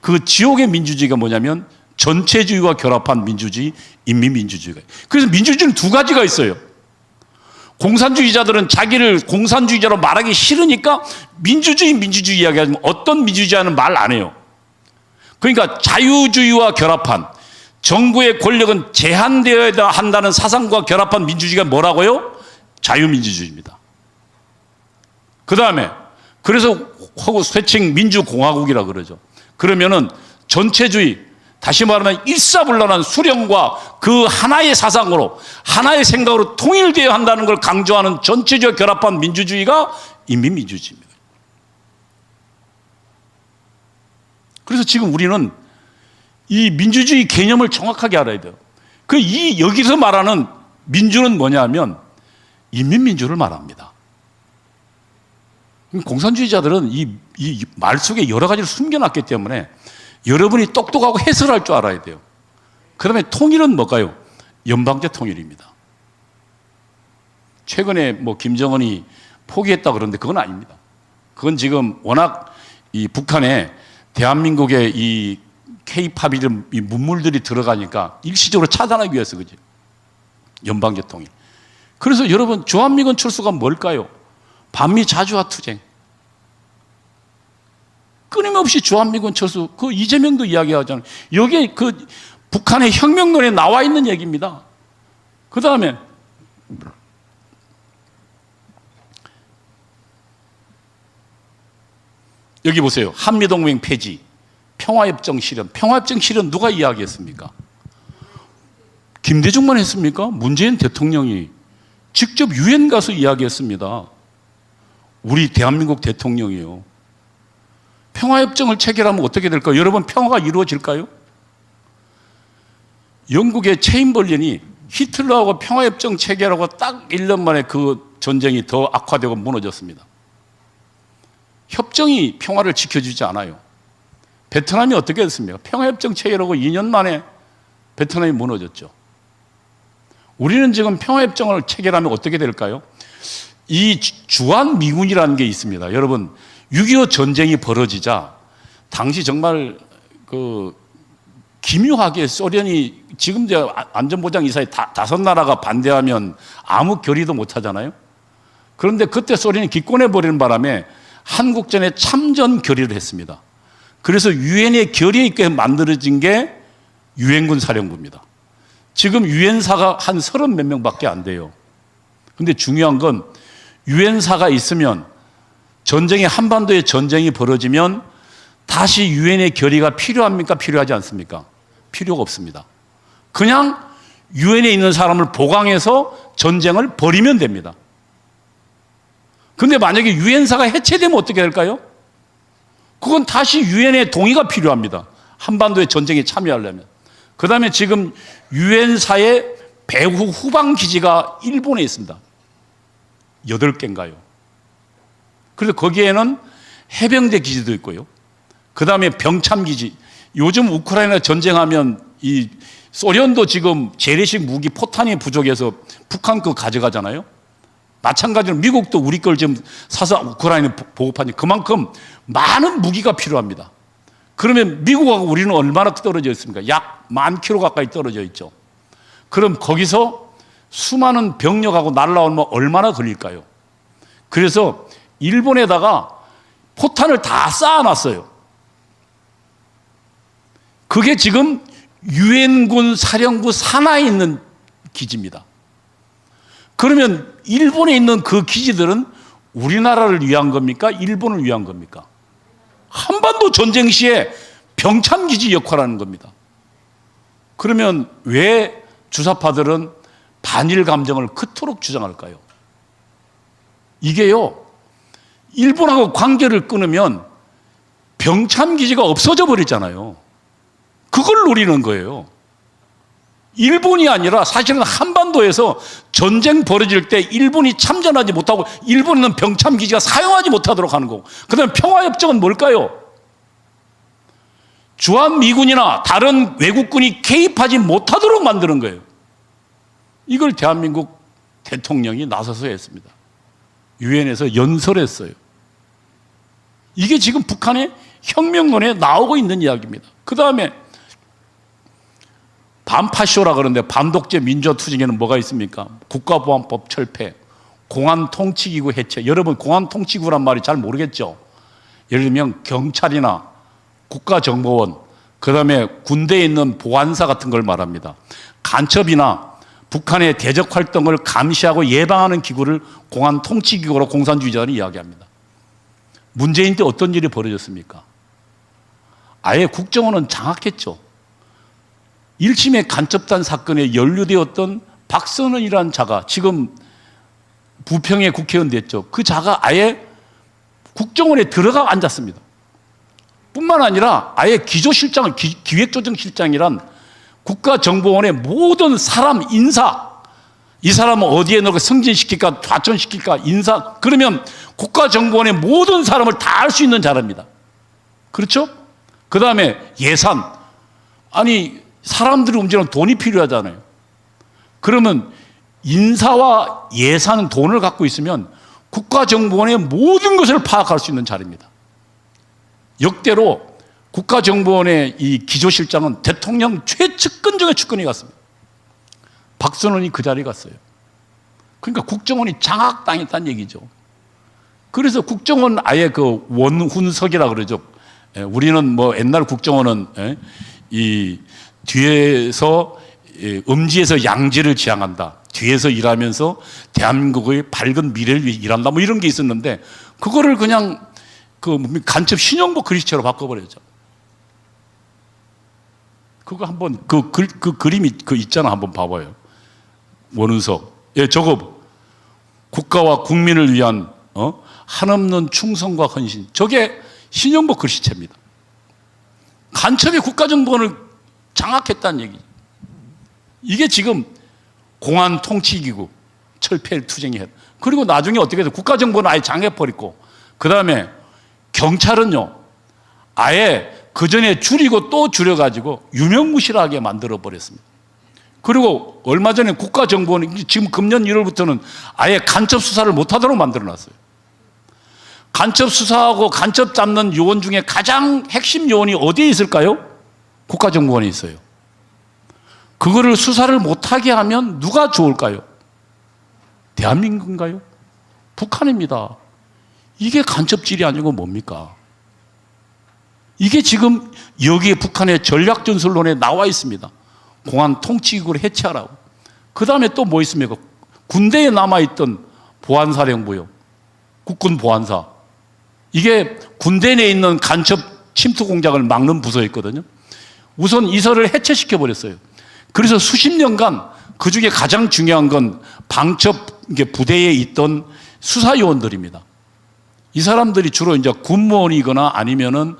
S1: 그 지옥의 민주주의가 뭐냐면 전체주의와 결합한 민주주의, 인민민주주의가. 그래서 민주주의는 두 가지가 있어요. 공산주의자들은 자기를 공산주의자로 말하기 싫으니까 민주주의 이야기하지만 어떤 민주주의자는 말 안 해요. 그러니까 자유주의와 결합한, 정부의 권력은 제한되어야 한다는 사상과 결합한 민주주의가 뭐라고요? 자유민주주의입니다. 그 다음에 그래서 회칭 민주공화국이라 그러죠. 그러면은 전체주의, 다시 말하면 일사불란한 수령과 그 하나의 사상으로 하나의 생각으로 통일되어야 한다는 걸 강조하는 전체적 결합한 민주주의가 인민민주주의입니다. 그래서 지금 우리는 이 민주주의 개념을 정확하게 알아야 돼요. 여기서 말하는 민주는 뭐냐면 인민민주를 말합니다. 공산주의자들은 이 말 속에 여러 가지를 숨겨놨기 때문에 여러분이 똑똑하고 해설할 줄 알아야 돼요. 그 다음에 통일은 뭘까요? 연방제 통일입니다. 최근에 뭐 김정은이 포기했다 그러는데 그건 아닙니다. 그건 지금 워낙 이 북한에 대한민국의 이 K-팝이든 이 문물들이 들어가니까 일시적으로 차단하기 위해서 그죠. 연방제 통일. 그래서 여러분 주한미군 철수가 뭘까요? 반미 자주화 투쟁. 끊임없이 주한미군 철수, 그 이재명도 이야기하잖아요. 여기에 그 북한의 혁명론에 나와 있는 얘기입니다. 그 다음에 여기 보세요. 한미동맹 폐지, 평화협정 실현. 평화협정 실현 누가 이야기했습니까? 김대중만 했습니까? 문재인 대통령이 직접 유엔 가서 이야기했습니다. 우리 대한민국 대통령이요. 평화협정을 체결하면 어떻게 될까요? 여러분, 평화가 이루어질까요? 영국의 체인벌린이 히틀러하고 평화협정 체결하고 딱 1년 만에 그 전쟁이 더 악화되고 무너졌습니다. 협정이 평화를 지켜주지 않아요. 베트남이 어떻게 됐습니까? 평화협정 체결하고 2년 만에 베트남이 무너졌죠. 우리는 지금 평화협정을 체결하면 어떻게 될까요? 이 주한미군이라는 게 있습니다. 여러분, 6.25 전쟁이 벌어지자 당시 정말 기묘하게 소련이 지금 이제 안전보장이사회 5나라가 반대하면 아무 결의도 못 하잖아요. 그런데 그때 소련이 기권해버리는 바람에 한국전에 참전 결의를 했습니다. 그래서 유엔의 결의에 있게 만들어진 게 유엔군 사령부입니다. 지금 유엔사가 한 30몇 명밖에 안 돼요. 근데 중요한 건 유엔사가 있으면 한반도에 전쟁이 벌어지면 다시 유엔의 결의가 필요합니까? 필요하지 않습니까? 필요가 없습니다. 그냥 유엔에 있는 사람을 보강해서 전쟁을 벌이면 됩니다. 근데 만약에 유엔사가 해체되면 어떻게 될까요? 그건 다시 유엔의 동의가 필요합니다. 한반도의 전쟁에 참여하려면. 그 다음에 지금 유엔사의 배후 후방 기지가 일본에 있습니다. 8개인가요? 그래서 거기에는 해병대 기지도 있고요. 그 다음에 병참 기지. 요즘 우크라이나 전쟁하면 이 소련도 지금 재래식 무기 포탄이 부족해서 북한 거 가져가잖아요. 마찬가지로 미국도 우리 걸 지금 사서 우크라이나 보급하니 그만큼 많은 무기가 필요합니다. 그러면 미국하고 우리는 얼마나 떨어져 있습니까? 약 10,000km 가까이 떨어져 있죠. 그럼 거기서 수많은 병력하고 날라오면 얼마나 걸릴까요? 그래서 일본에다가 포탄을 다 쌓아놨어요. 그게 지금 유엔군 사령부 산하에 있는 기지입니다. 그러면 일본에 있는 그 기지들은 우리나라를 위한 겁니까? 일본을 위한 겁니까? 한반도 전쟁 시에 병참기지 역할을 하는 겁니다. 그러면 왜 주사파들은 반일 감정을 그토록 주장할까요? 이게요, 일본하고 관계를 끊으면 병참기지가 없어져 버리잖아요. 그걸 노리는 거예요. 일본이 아니라 사실은 한반도에서 전쟁 벌어질 때 일본이 참전하지 못하고 일본은 병참기지가 사용하지 못하도록 하는 거고, 그 다음에 평화협정은 뭘까요? 주한미군이나 다른 외국군이 개입하지 못하도록 만드는 거예요. 이걸 대한민국 대통령이 나서서 했습니다. 유엔에서 연설했어요. 이게 지금 북한의 혁명론에 나오고 있는 이야기입니다. 그 다음에 반파쇼라 그러는데 반독재 민주화 투쟁에는 뭐가 있습니까? 국가보안법 철폐, 공안통치기구 해체. 여러분, 공안통치기구란 말이 잘 모르겠죠? 예를 들면 경찰이나 국가정보원, 그 다음에 군대에 있는 보안사 같은 걸 말합니다. 간첩이나 북한의 대적 활동을 감시하고 예방하는 기구를 공안통치기구로 공산주의자들은 이야기합니다. 문재인 때 어떤 일이 벌어졌습니까? 아예 국정원은 장악했죠. 1심의 간첩단 사건에 연루되었던 박선원이라는 자가 지금 부평의 국회의원 됐죠. 그 자가 아예 국정원에 들어가 앉았습니다. 뿐만 아니라 아예 기조실장을 기획조정실장이란 국가정보원의 모든 사람 인사, 이 사람은 어디에 넣고 승진시킬까 좌천시킬까 인사, 그러면 국가정보원의 모든 사람을 다 알 수 있는 자랍니다. 그렇죠? 그 다음에 예산, 아니 사람들이 움직이는 돈이 필요하잖아요. 그러면 인사와 예산, 돈을 갖고 있으면 국가정보원의 모든 것을 파악할 수 있는 자리입니다. 역대로 국가정보원의 이 기조실장은 대통령 최측근 중에 측근이 갔습니다. 박선원이 그 자리에 갔어요. 그러니까 국정원이 장악당했다는 얘기죠. 그래서 국정원 아예 그 원훈석이라 그러죠. 우리는 뭐 옛날 국정원은 이 뒤에서 음지에서 양지를 지향한다. 뒤에서 일하면서 대한민국의 밝은 미래를 위해 일한다. 뭐 이런 게 있었는데 그거를 그냥 그 간첩 신용보 글씨체로 바꿔버렸죠. 그거 한번 그 그림이 그 있잖아. 한번 봐봐요. 원은석. 예, 저거 국가와 국민을 위한 한없는 충성과 헌신. 저게 신용보 글씨체입니다. 간첩이 국가정보원을 장악했다는 얘기죠. 이게 지금 공안 통치기구 철폐투쟁이 했. 그리고 나중에 어떻게 해서 국가정보는 아예 장애버리고, 그 다음에 경찰은요 아예 그 전에 줄이고 또 줄여가지고 유명무실하게 만들어 버렸습니다. 그리고 얼마 전에 국가정보는 지금 금년 1월부터는 아예 간첩 수사를 못하도록 만들어놨어요. 간첩 수사하고 간첩 잡는 요원 중에 가장 핵심 요원이 어디에 있을까요? 국가정보원에 있어요. 그거를 수사를 못하게 하면 누가 좋을까요? 대한민국인가요? 북한입니다. 이게 간첩질이 아니고 뭡니까? 이게 지금 여기에 북한의 전략전술론에 나와 있습니다. 공안 통치기구를 해체하라고. 그 다음에 또 뭐 있습니까? 군대에 남아있던 보안사령부요. 국군 보안사. 이게 군대 내에 있는 간첩 침투 공작을 막는 부서였거든요. 우선 이서를 해체시켜버렸어요. 그래서 수십 년간 그 중에 가장 중요한 건 방첩 부대에 있던 수사요원들입니다. 이 사람들이 주로 이제 군무원이거나 아니면은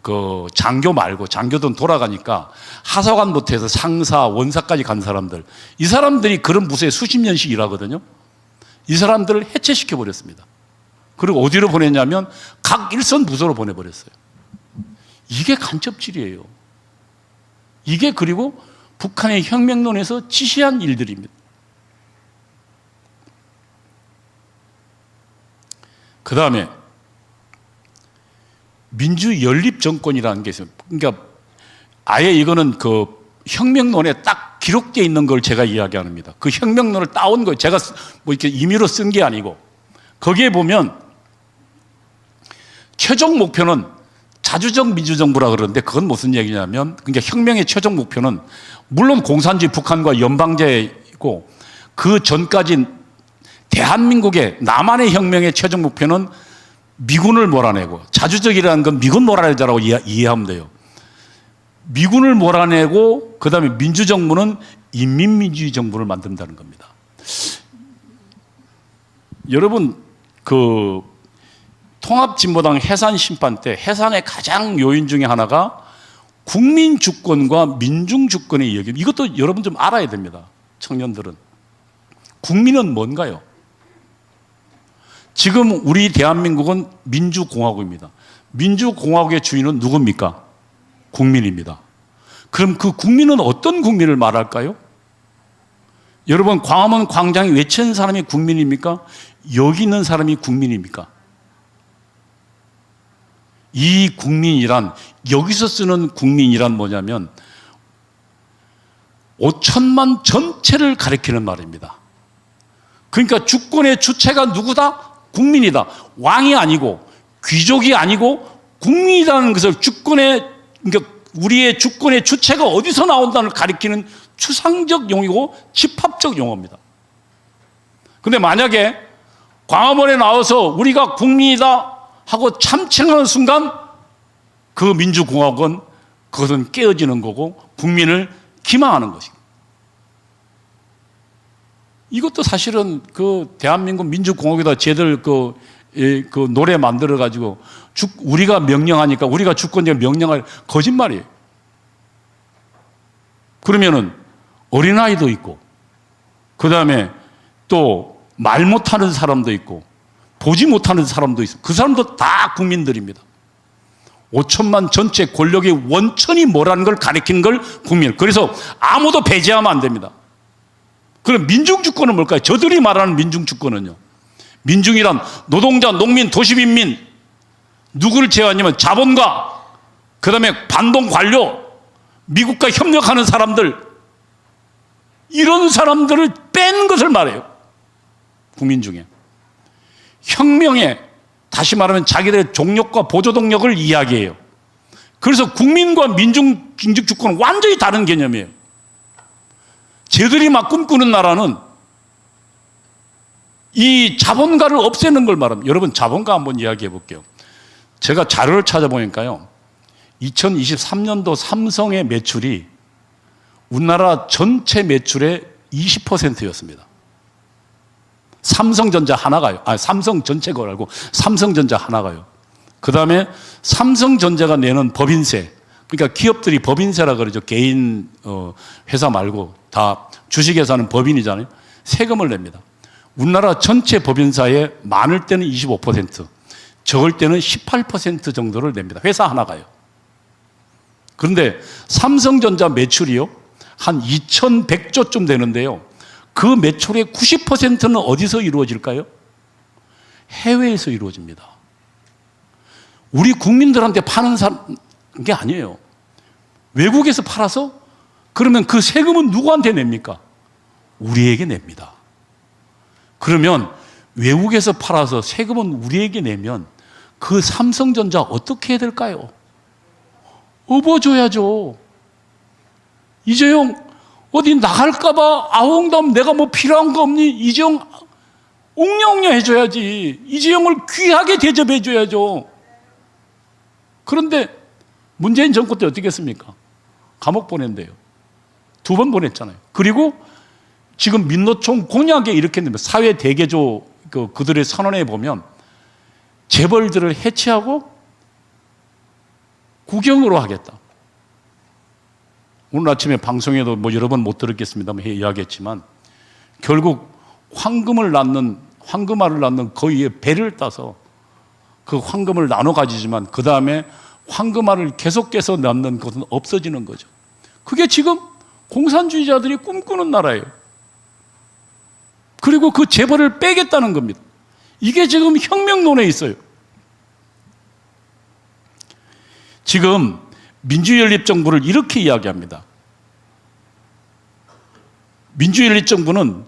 S1: 그 장교 말고, 장교든 돌아가니까 하사관부터 해서 상사, 원사까지 간 사람들, 이 사람들이 그런 부서에 수십 년씩 일하거든요. 이 사람들을 해체시켜 버렸습니다. 그리고 어디로 보냈냐면 각 일선 부서로 보내버렸어요. 이게 간첩질이에요. 이게 그리고 북한의 혁명론에서 지시한 일들입니다. 그 다음에 민주연립정권이라는 게 있어요. 그러니까 아예 이거는 그 혁명론에 딱 기록되어 있는 걸 제가 이야기합니다. 그 혁명론을 따온 거예요. 제가 뭐 이렇게 임의로 쓴 게 아니고, 거기에 보면 최종 목표는 자주적 민주정부라 그러는데 그건 무슨 얘기냐면, 그러니까 혁명의 최종 목표는 물론 공산주의 북한과 연방제이고, 그 전까지 대한민국의 남한의 혁명의 최종 목표는 미군을 몰아내고, 자주적이라는 건 미군 몰아내자라고 이해하면 돼요. 미군을 몰아내고 그 다음에 민주정부는 인민민주주의 정부를 만든다는 겁니다. 여러분 그 통합진보당 해산심판 때 해산의 가장 요인 중에 하나가 국민주권과 민중주권의 이야기. 이것도 여러분 좀 알아야 됩니다. 청년들은. 국민은 뭔가요? 지금 우리 대한민국은 민주공화국입니다. 민주공화국의 주인은 누굽니까? 국민입니다. 그럼 그 국민은 어떤 국민을 말할까요? 여러분, 광화문 광장에 외치는 사람이 국민입니까? 여기 있는 사람이 국민입니까? 이 국민이란, 여기서 쓰는 국민이란 뭐냐면 5천만 전체를 가리키는 말입니다. 그러니까 주권의 주체가 누구다? 국민이다. 왕이 아니고 귀족이 아니고 국민이라는 것을 주권의, 그러니까 우리의 주권의 주체가 어디서 나온다를 가리키는 추상적 용어이고 집합적 용어입니다. 그런데 만약에 광화문에 나와서 우리가 국민이다 하고 참칭하는 순간 그 민주공화국은 그것은 깨어지는 거고 국민을 기망하는 것입니다. 이것도 사실은 그 대한민국 민주공화국에다 쟤들 그 노래 만들어가지고 우리가 명령하니까 우리가 주권자를 명령할 거짓말이에요. 그러면은 어린아이도 있고, 그 다음에 또 말 못하는 사람도 있고, 보지 못하는 사람도 있어요. 그 사람도 다 국민들입니다. 5천만 전체 권력의 원천이 뭐라는 걸 가리키는 걸 국민. 그래서 아무도 배제하면 안 됩니다. 그럼 민중주권은 뭘까요? 저들이 말하는 민중주권은요. 민중이란 노동자, 농민, 도시민민, 누구를 제외하냐면 자본가, 그 다음에 반동 관료, 미국과 협력하는 사람들, 이런 사람들을 뺀 것을 말해요. 국민 중에. 혁명에, 다시 말하면 자기들의 종력과 보조동력을 이야기해요. 그래서 국민과 민중주권은 완전히 다른 개념이에요. 쟤들이 막 꿈꾸는 나라는 이 자본가를 없애는 걸 말합니다. 여러분, 자본가 한번 이야기해 볼게요. 제가 자료를 찾아보니까요, 2023년도 삼성의 매출이 우리나라 전체 매출의 20%였습니다. 삼성전자 하나가요. 삼성 전체 걸 알고 삼성전자 하나가요. 그 다음에 삼성전자가 내는 법인세, 그러니까 기업들이 법인세라 그러죠. 개인 회사 말고 다 주식회사는 법인이잖아요. 세금을 냅니다. 우리나라 전체 법인사에 많을 때는 25%, 적을 때는 18% 정도를 냅니다. 회사 하나가요. 그런데 삼성전자 매출이요, 한 2100조쯤 되는데요. 그 매출의 90%는 어디서 이루어질까요? 해외에서 이루어집니다. 우리 국민들한테 파는 게 아니에요. 외국에서 팔아서 그러면 그 세금은 누구한테 냅니까? 우리에게 냅니다. 그러면 외국에서 팔아서 세금은 우리에게 내면 그 삼성전자 어떻게 해야 될까요? 업어줘야죠. 이재용 어디 나갈까봐 아웅담 내가 뭐 필요한 거 없니? 이재용 옹냐옹냐 해줘야지. 이재용을 귀하게 대접해줘야죠. 그런데 문재인 정권 때 어떻게 했습니까? 감옥 보낸대요. 2번 보냈잖아요. 그리고 지금 민노총 공약에 이렇게 했는데, 사회 대개조 그들의 선언에 보면 재벌들을 해체하고 국영으로 하겠다. 오늘 아침에 방송에도 뭐 여러 번 못 들었겠습니다만 이야기했지만, 결국 황금알을 낳는 거위의 배를 따서 그 황금을 나눠 가지지만 그 다음에 황금알을 계속해서 낳는 것은 없어지는 거죠. 그게 지금 공산주의자들이 꿈꾸는 나라예요. 그리고 그 재벌을 빼겠다는 겁니다. 이게 지금 혁명론에 있어요. 지금 민주연립정부를 이렇게 이야기합니다. 민주연립정부는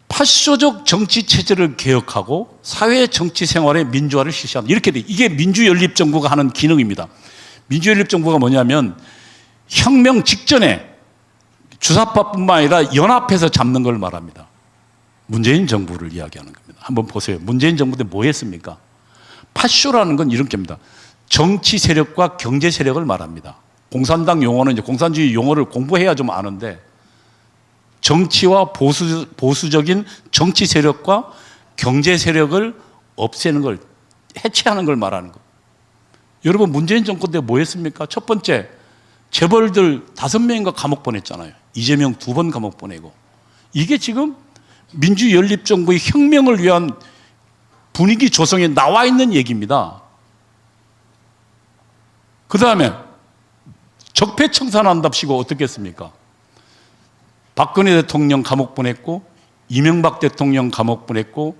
S1: 파쇼적 정치체제를 개혁하고 사회 정치 생활의 민주화를 실시한다. 이렇게 돼. 이게 민주연립정부가 하는 기능입니다. 민주연립정부가 뭐냐면 혁명 직전에 주사파뿐만 아니라 연합해서 잡는 걸 말합니다. 문재인 정부를 이야기하는 겁니다. 한번 보세요. 문재인 정부 때 뭐 했습니까? 파쇼라는 건 이런 겁니다. 정치 세력과 경제 세력을 말합니다. 공산당 용어는 이제 공산주의 용어를 공부해야 좀 아는데, 정치와 보수적인 정치 세력과 경제 세력을 없애는 걸, 해체하는 걸 말하는 거. 여러분, 문재인 정권 때 뭐 했습니까? 첫 번째, 재벌들 5명인가 감옥 보냈잖아요. 이재명 2번 감옥 보내고. 이게 지금 민주연립정부의 혁명을 위한 분위기 조성에 나와 있는 얘기입니다. 그 다음에 적폐청산한답시고 어떻게 했습니까? 박근혜 대통령 감옥 보냈고, 이명박 대통령 감옥 보냈고,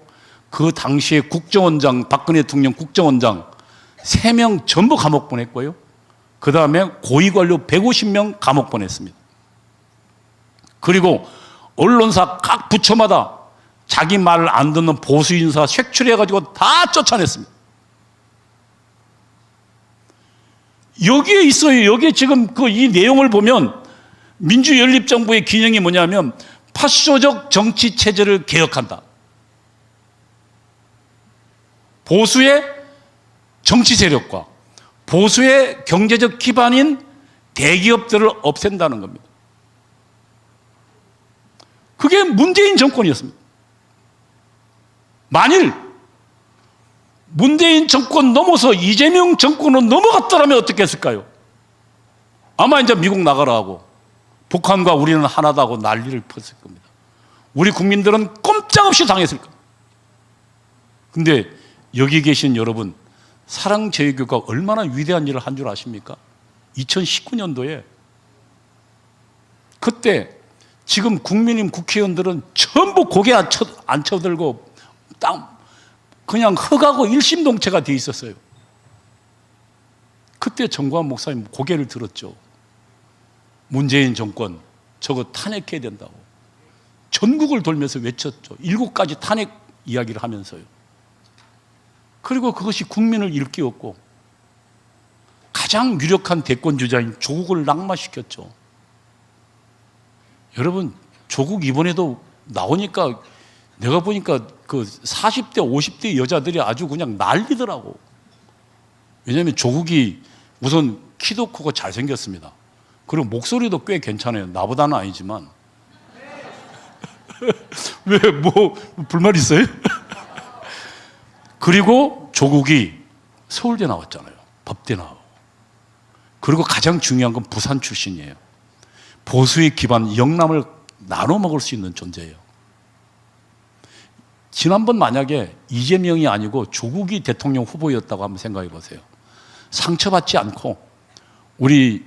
S1: 그 당시에 국정원장, 박근혜 대통령 국정원장 3명 전부 감옥 보냈고요. 그 다음에 고위관료 150명 감옥 보냈습니다. 그리고 언론사 각 부처마다 자기 말을 안 듣는 보수인사 색출해가지고 다 쫓아냈습니다. 여기에 있어요. 여기에 지금 이 내용을 보면 민주연립정부의 기능이 뭐냐면 파쇼적 정치체제를 개혁한다. 보수의 정치 세력과 보수의 경제적 기반인 대기업들을 없앤다는 겁니다. 그게 문재인 정권이었습니다. 만일 문재인 정권 넘어서 이재명 정권으로 넘어갔더라면 어떻게 했을까요? 아마 이제 미국 나가라 하고 북한과 우리는 하나다 하고 난리를 폈을 겁니다. 우리 국민들은 꼼짝없이 당했을 겁니다. 근데 여기 계신 여러분, 사랑제일교회가 얼마나 위대한 일을 한 줄 아십니까? 2019년도에 그때 지금 국민의힘 국회의원들은 전부 고개 안 쳐들고 그냥 흑하고 일심동체가 돼 있었어요. 그때 정광훈 목사님 고개를 들었죠. 문재인 정권 저거 탄핵해야 된다고 전국을 돌면서 외쳤죠. 7가지 탄핵 이야기를 하면서요. 그리고 그것이 국민을 일깨웠고 가장 유력한 대권 주자인 조국을 낙마시켰죠. 여러분, 조국 이번에도 나오니까 내가 보니까 그 40대 50대 여자들이 아주 그냥 난리더라고. 왜냐하면 조국이 우선 키도 크고 잘생겼습니다. 그리고 목소리도 꽤 괜찮아요. 나보다는 아니지만. 왜 뭐 불만 있어요? 그리고 조국이 서울대 나왔잖아요. 법대 나오고. 그리고 가장 중요한 건 부산 출신이에요. 보수의 기반 영남을 나눠 먹을 수 있는 존재예요. 지난번 만약에 이재명이 아니고 조국이 대통령 후보였다고 한번 생각해 보세요. 상처받지 않고 우리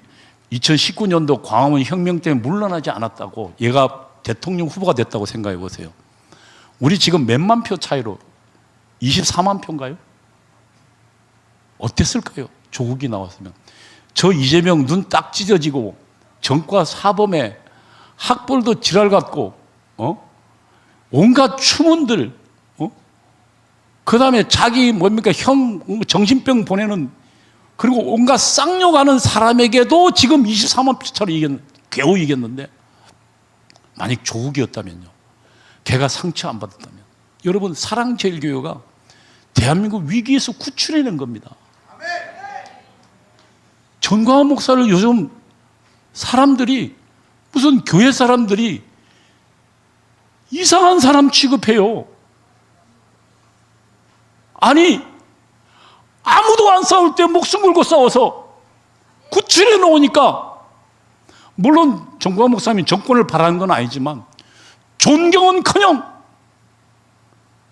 S1: 2019년도 광화문 혁명 때문에 물러나지 않았다고 얘가 대통령 후보가 됐다고 생각해 보세요. 우리 지금 몇만 표 차이로 24만 표인가요? 어땠을까요? 조국이 나왔으면. 저 이재명 눈 딱 찢어지고 정과 사범에 학벌도 지랄 같고 온갖 추문들 그 다음에 자기 뭡니까 형 정신병 보내는 그리고 온갖 쌍욕하는 사람에게도 지금 24만 표 차로 겨우 이겼는데 만약 조국이었다면요, 걔가 상처 안 받았다면, 여러분 사랑제일교회가 대한민국 위기에서 구출해낸 겁니다. 정광훈 목사를 요즘 사람들이 무슨 교회 사람들이 이상한 사람 취급해요. 아니 아무도 안 싸울 때 목숨 걸고 싸워서 구출해 놓으니까, 물론 정광훈 목사님이 정권을 바라는 건 아니지만 존경은커녕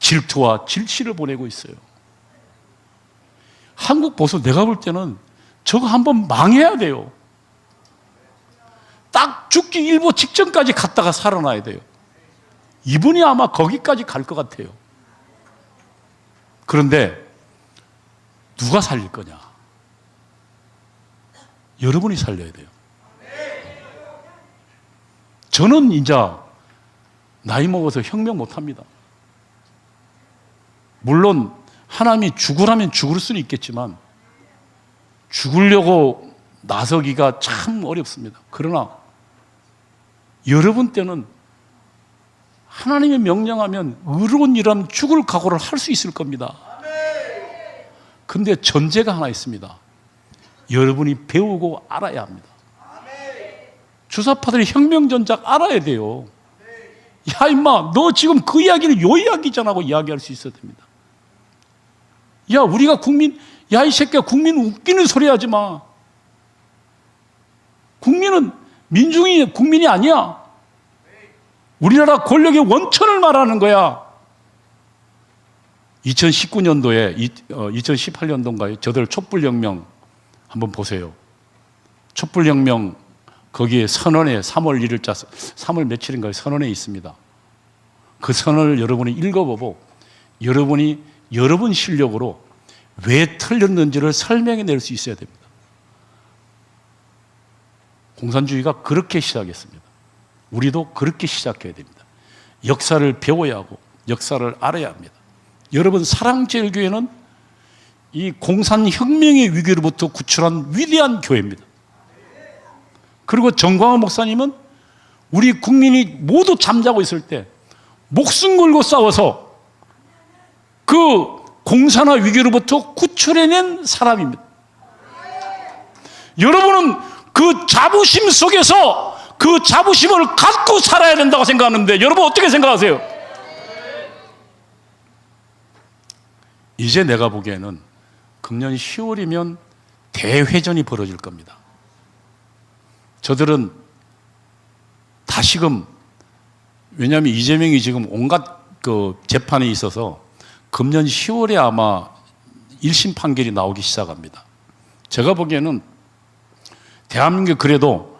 S1: 질투와 질시를 보내고 있어요. 한국 보수 내가 볼 때는 저거 한번 망해야 돼요. 딱 죽기 일보 직전까지 갔다가 살아나야 돼요. 이분이 아마 거기까지 갈 것 같아요. 그런데 누가 살릴 거냐? 여러분이 살려야 돼요. 저는 이제 나이 먹어서 혁명 못합니다. 물론 하나님이 죽으라면 죽을 수는 있겠지만 죽으려고 나서기가 참 어렵습니다. 그러나 여러분 때는 하나님의 명령하면 의로운 일하면 죽을 각오를 할 수 있을 겁니다. 근데 전제가 하나 있습니다. 여러분이 배우고 알아야 합니다. 주사파들이 혁명전작 알아야 돼요. 야 임마 너 지금 그 이야기를 요 이야기잖아 하고 이야기할 수 있어야 됩니다. 야 우리가 국민, 야 이 새끼야 국민 웃기는 소리 하지 마. 국민은 민중이 국민이 아니야. 우리나라 권력의 원천을 말하는 거야. 2019년도에 2018년도인가요? 저들 촛불혁명 한번 보세요. 촛불혁명 거기에 선언에 3월 1일자 3월 며칠인가요? 선언에 있습니다. 그 선언을 여러분이 읽어보고 여러분이 여러분 실력으로 왜 틀렸는지를 설명해 낼 수 있어야 됩니다. 공산주의가 그렇게 시작했습니다. 우리도 그렇게 시작해야 됩니다. 역사를 배워야 하고 역사를 알아야 합니다. 여러분 사랑제일교회는 이 공산혁명의 위기로부터 구출한 위대한 교회입니다. 그리고 정광훈 목사님은 우리 국민이 모두 잠자고 있을 때 목숨 걸고 싸워서 그 공산화 위기로부터 구출해낸 사람입니다. 여러분은 그 자부심 속에서 그 자부심을 갖고 살아야 된다고 생각하는데 여러분 어떻게 생각하세요? 이제 내가 보기에는 금년 10월이면 대회전이 벌어질 겁니다. 저들은 다시금, 왜냐하면 이재명이 지금 온갖 그 재판에 있어서 금년 10월에 아마 1심 판결이 나오기 시작합니다. 제가 보기에는 대한민국 그래도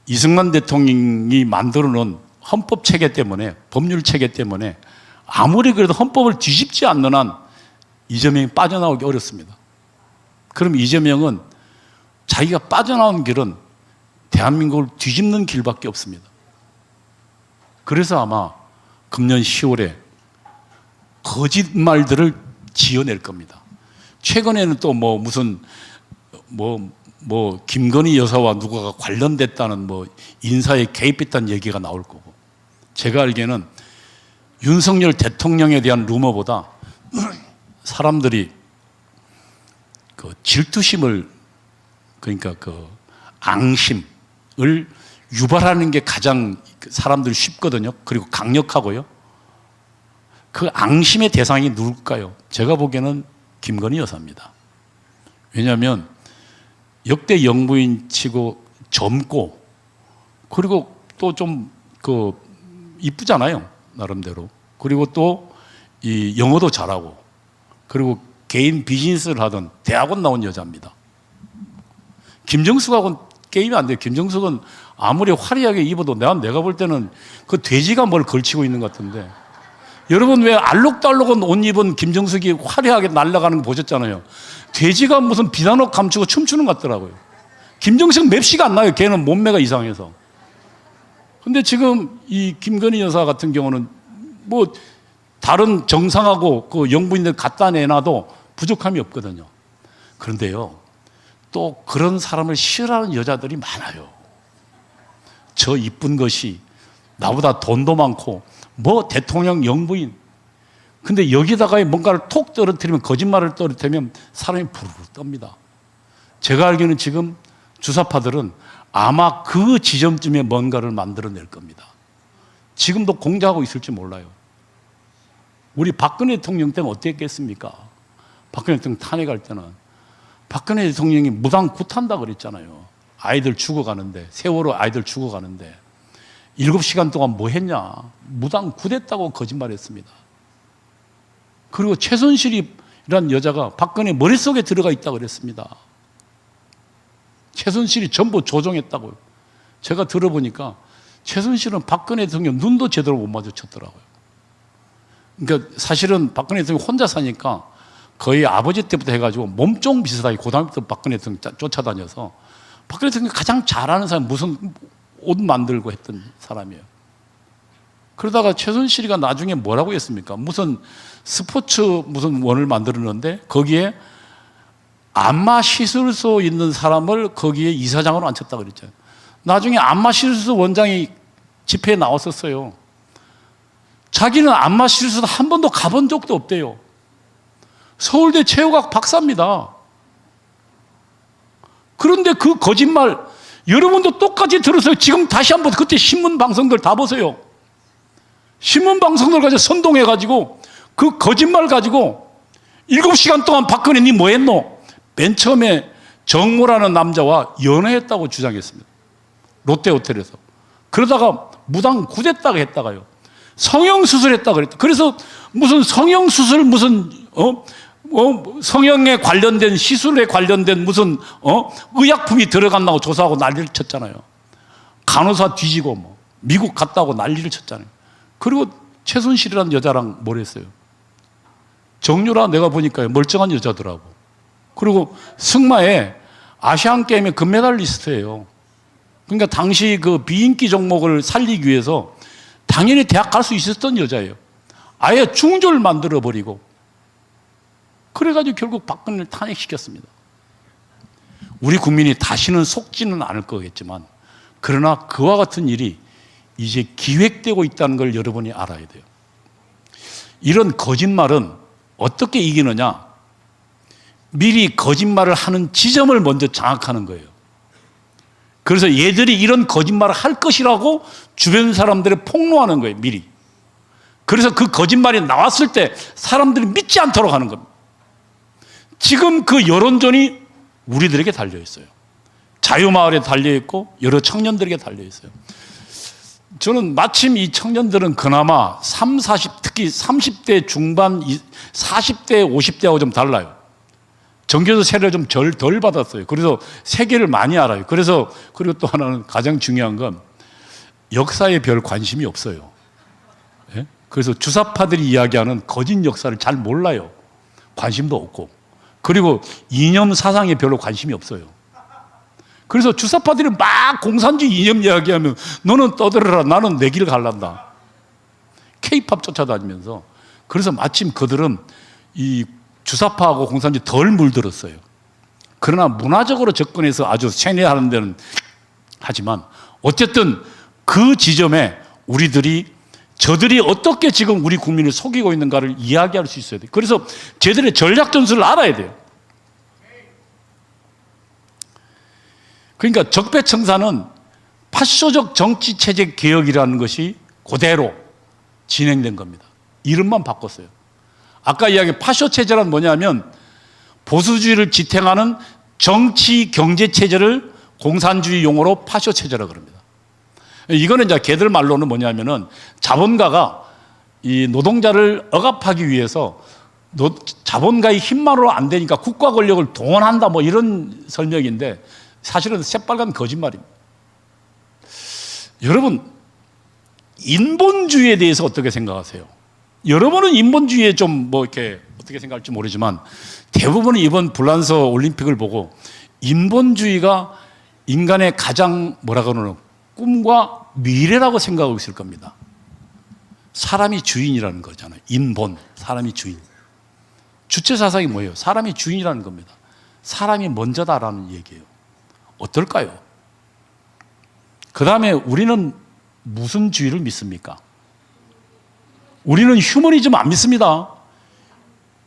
S1: 이승만 대통령이 만들어 놓은 헌법 체계 때문에, 법률 체계 때문에 아무리 그래도 헌법을 뒤집지 않는 한 이재명이 빠져나오기 어렵습니다. 그럼 이재명은 자기가 빠져나온 길은 대한민국을 뒤집는 길밖에 없습니다. 그래서 아마 금년 10월에 거짓말들을 지어낼 겁니다. 최근에는 또 뭐 무슨 김건희 여사와 누가가 관련됐다는 인사에 개입했다는 얘기가 나올 거고, 제가 알기에는 윤석열 대통령에 대한 루머보다 사람들이 그 질투심을, 그러니까 그 앙심을 유발하는 게 가장 사람들이 쉽거든요. 그리고 강력하고요. 그 앙심의 대상이 누굴까요? 제가 보기에는 김건희 여사입니다. 왜냐하면 역대 영부인 치고 젊고, 그리고 또 좀 이쁘잖아요, 나름대로. 그리고 또 이 영어도 잘하고, 그리고 개인 비즈니스를 하던 대학원 나온 여자입니다. 김정숙하고는 게임이 안 돼요. 김정숙은 아무리 화려하게 입어도 내가 볼 때는 그 돼지가 뭘 걸치고 있는 것 같은데, 여러분 왜 알록달록한 옷 입은 김정숙이 화려하게 날아가는 거 보셨잖아요. 돼지가 무슨 비단옷 감추고 춤추는 것 같더라고요. 김정숙 맵시가 안 나요. 걔는 몸매가 이상해서. 근데 지금 이 김건희 여사 같은 경우는 뭐 다른 정상하고 그 영부인들 갖다 내놔도 부족함이 없거든요. 그런데요, 또 그런 사람을 싫어하는 여자들이 많아요. 저 이쁜 것이, 나보다 돈도 많고, 대통령 영부인. 근데 여기다가 뭔가를 톡 떨어뜨리면, 거짓말을 떨어뜨리면 사람이 부르르 떱니다. 제가 알기로는 지금 주사파들은 아마 그 지점쯤에 뭔가를 만들어낼 겁니다. 지금도 공작하고 있을지 몰라요. 우리 박근혜 대통령 때는 어땠겠습니까? 박근혜 대통령 탄핵할 때는 박근혜 대통령이 무당 굿한다 그랬잖아요. 아이들 죽어가는데, 세월호 아이들 죽어가는데 7시간 동안 뭐 했냐? 무당 굿했다고 거짓말했습니다. 그리고 최순실이라는 여자가 박근혜 머릿속에 들어가 있다고 그랬습니다. 최순실이 전부 조종했다고요. 제가 들어보니까 최순실은 박근혜 대통령 눈도 제대로 못 마주쳤더라고요. 그러니까 사실은 박근혜 대통령 혼자 사니까 거의 아버지 때부터 해가지고 몸종 비슷하게 고등학교 때 박근혜 대통령 쫓아다녀서, 박근혜 대통령 가장 잘하는 사람, 무슨 옷 만들고 했던 사람이에요. 그러다가 최순실이가 나중에 뭐라고 했습니까? 무슨 스포츠 무슨 원을 만들었는데 거기에 안마 시술소 있는 사람을 거기에 이사장으로 앉혔다고 그랬잖아요. 나중에 안마 시술소 원장이 집회에 나왔었어요. 자기는 안마 시술소 한 번도 가본 적도 없대요. 서울대 체육학 박사입니다. 그런데 그 거짓말 여러분도 똑같이 들으세요. 지금 다시 한번 그때 신문 방송들 다 보세요. 신문 방송들 가지고 선동해가지고 그 거짓말 가지고 7시간 동안 박근혜 니 뭐 했노? 맨 처음에 정모라는 남자와 연애했다고 주장했습니다. 롯데호텔에서. 그러다가 무당 굿했다고 했다가요, 성형수술했다고 그랬다. 그래서 무슨 성형수술 무슨 성형에 관련된 시술에 관련된 무슨 의약품이 들어간다고 조사하고 난리를 쳤잖아요. 간호사 뒤지고 미국 갔다고 난리를 쳤잖아요. 그리고 최순실이라는 여자랑 뭘 했어요? 정유라 내가 보니까 멀쩡한 여자더라고. 그리고 승마에 아시안게임의 금메달리스트예요. 그러니까 당시 그 비인기 종목을 살리기 위해서 당연히 대학 갈 수 있었던 여자예요. 아예 중졸 만들어버리고, 그래가지고 결국 박근혜를 탄핵시켰습니다. 우리 국민이 다시는 속지는 않을 거겠지만, 그러나 그와 같은 일이 이제 기획되고 있다는 걸 여러분이 알아야 돼요. 이런 거짓말은 어떻게 이기느냐? 미리 거짓말을 하는 지점을 먼저 장악하는 거예요. 그래서 얘들이 이런 거짓말을 할 것이라고 주변 사람들을 폭로하는 거예요, 미리. 그래서 그 거짓말이 나왔을 때 사람들이 믿지 않도록 하는 겁니다. 지금 그 여론전이 우리들에게 달려있어요. 자유마을에 달려있고 여러 청년들에게 달려있어요. 저는 마침 이 청년들은 그나마 40, 특히 30대 중반, 40대, 50대하고 좀 달라요. 정교조 세례를 좀 덜 받았어요. 그래서 세계를 많이 알아요. 그래서 그리고 또 하나는 가장 중요한 건 역사에 별 관심이 없어요. 예? 그래서 주사파들이 이야기하는 거짓 역사를 잘 몰라요. 관심도 없고. 그리고 이념 사상에 별로 관심이 없어요. 그래서 주사파들이 막 공산주의 이념 이야기하면 너는 떠들어라, 나는 내 길을 갈란다. K-팝 쫓아다니면서. 그래서 마침 그들은 이 주사파하고 공산주의 덜 물들었어요. 그러나 문화적으로 접근해서 아주 세뇌하는 데는 하지만 어쨌든 그 지점에 저들이 어떻게 지금 우리 국민을 속이고 있는가를 이야기할 수 있어야 돼요. 그래서 저들의 전략 전술을 알아야 돼요. 그러니까 적폐청산은 파쇼적 정치체제 개혁이라는 것이 그대로 진행된 겁니다. 이름만 바꿨어요. 아까 이야기 파쇼체제란 뭐냐면 보수주의를 지탱하는 정치 경제체제를 공산주의 용어로 파쇼체제라고 그럽니다. 이거는 이제 걔들 말로는 뭐냐면은 자본가가 이 노동자를 억압하기 위해서 자본가의 힘만으로 안 되니까 국가 권력을 동원한다 뭐 이런 설명인데 사실은 새빨간 거짓말입니다. 여러분, 인본주의에 대해서 어떻게 생각하세요? 여러분은 인본주의에 좀 뭐 이렇게 어떻게 생각할지 모르지만 대부분은 이번 불란서 올림픽을 보고 인본주의가 인간의 가장 뭐라고 그러는 꿈과 미래라고 생각하고 있을 겁니다. 사람이 주인이라는 거잖아요. 인본, 사람이 주인. 주체 사상이 뭐예요? 사람이 주인이라는 겁니다. 사람이 먼저다라는 얘기예요. 어떨까요? 그 다음에 우리는 무슨 주의를 믿습니까? 우리는 휴머니즘 안 믿습니다.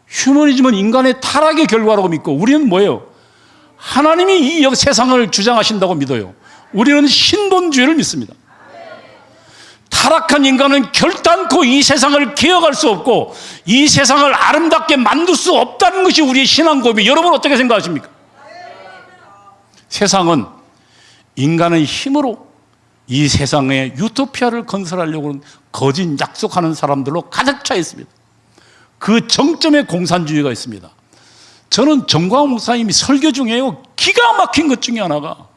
S1: 휴머니즘은 인간의 타락의 결과라고 믿고 우리는 뭐예요? 하나님이 이 세상을 주장하신다고 믿어요. 우리는 신본주의를 믿습니다. 타락한 인간은 결단코 이 세상을 개혁할 수 없고 이 세상을 아름답게 만들 수 없다는 것이 우리의 신앙 고백이. 여러분 어떻게 생각하십니까? 세상은 인간의 힘으로 이 세상에 유토피아를 건설하려고 하는 거짓 약속하는 사람들로 가득 차 있습니다. 그 정점에 공산주의가 있습니다. 저는 정광훈 목사님이 설교 중에요, 기가 막힌 것 중에 하나가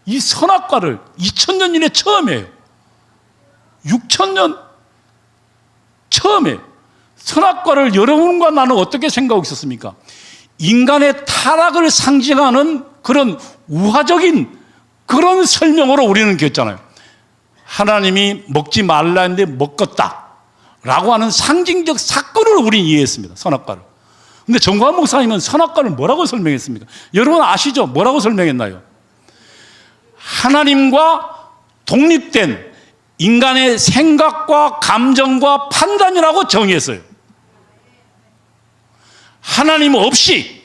S1: 이 선악과를 2000년 이내 처음이에요. 6000년 처음이에요. 선악과를 여러분과 나는 어떻게 생각하고 있었습니까? 인간의 타락을 상징하는 그런 우화적인 그런 설명으로 우리는 겪잖아요. 하나님이 먹지 말라 했는데 먹었다 라고 하는 상징적 사건을 우리는 이해했습니다. 선악과를. 근데 정광훈 목사님은 선악과를 뭐라고 설명했습니까? 여러분 아시죠? 뭐라고 설명했나요? 하나님과 독립된 인간의 생각과 감정과 판단이라고 정의했어요. 하나님 없이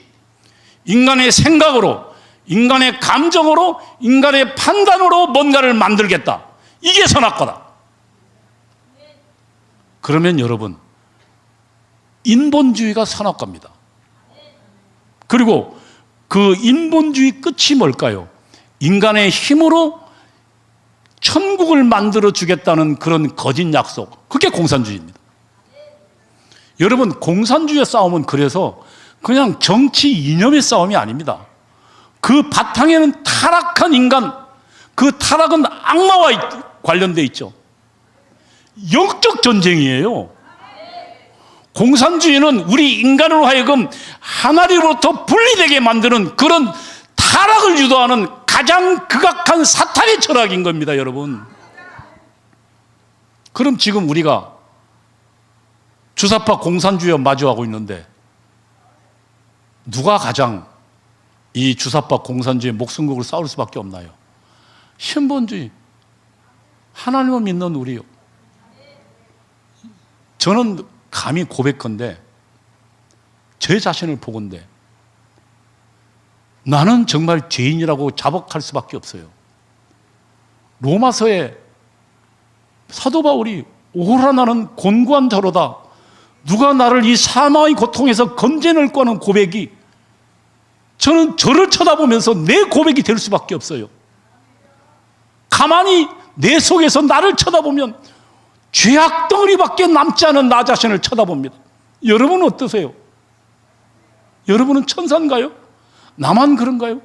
S1: 인간의 생각으로, 인간의 감정으로, 인간의 판단으로 뭔가를 만들겠다. 이게 선악과다. 그러면 여러분, 인본주의가 선악과입니다. 그리고 그 인본주의 끝이 뭘까요? 인간의 힘으로 천국을 만들어 주겠다는 그런 거짓 약속. 그게 공산주의입니다. 여러분, 공산주의의 싸움은 그래서 그냥 정치 이념의 싸움이 아닙니다. 그 바탕에는 타락한 인간, 그 타락은 악마와 관련되어 있죠. 영적 전쟁이에요. 공산주의는 우리 인간으로 하여금 하나님으로부터 분리되게 만드는 그런 타락을 유도하는 가장 극악한 사탄의 철학인 겁니다, 여러분. 그럼 지금 우리가 주사파 공산주의와 마주하고 있는데 누가 가장 이 주사파 공산주의 목숨국을 싸울 수밖에 없나요? 신본주의, 하나님을 믿는 우리요. 저는 감히 고백컨대 제 자신을 보건대 나는 정말 죄인이라고 자복할 수밖에 없어요. 로마서에 사도 바울이 오라 나는 곤고한 자로다. 누가 나를 이 사망의 고통에서 건져낼까 하는 고백이, 저는 저를 쳐다보면서 내 고백이 될 수밖에 없어요. 가만히 내 속에서 나를 쳐다보면 죄악 덩어리밖에 남지 않은 나 자신을 쳐다봅니다. 여러분은 어떠세요? 여러분은 천사인가요? 나만 그런가요?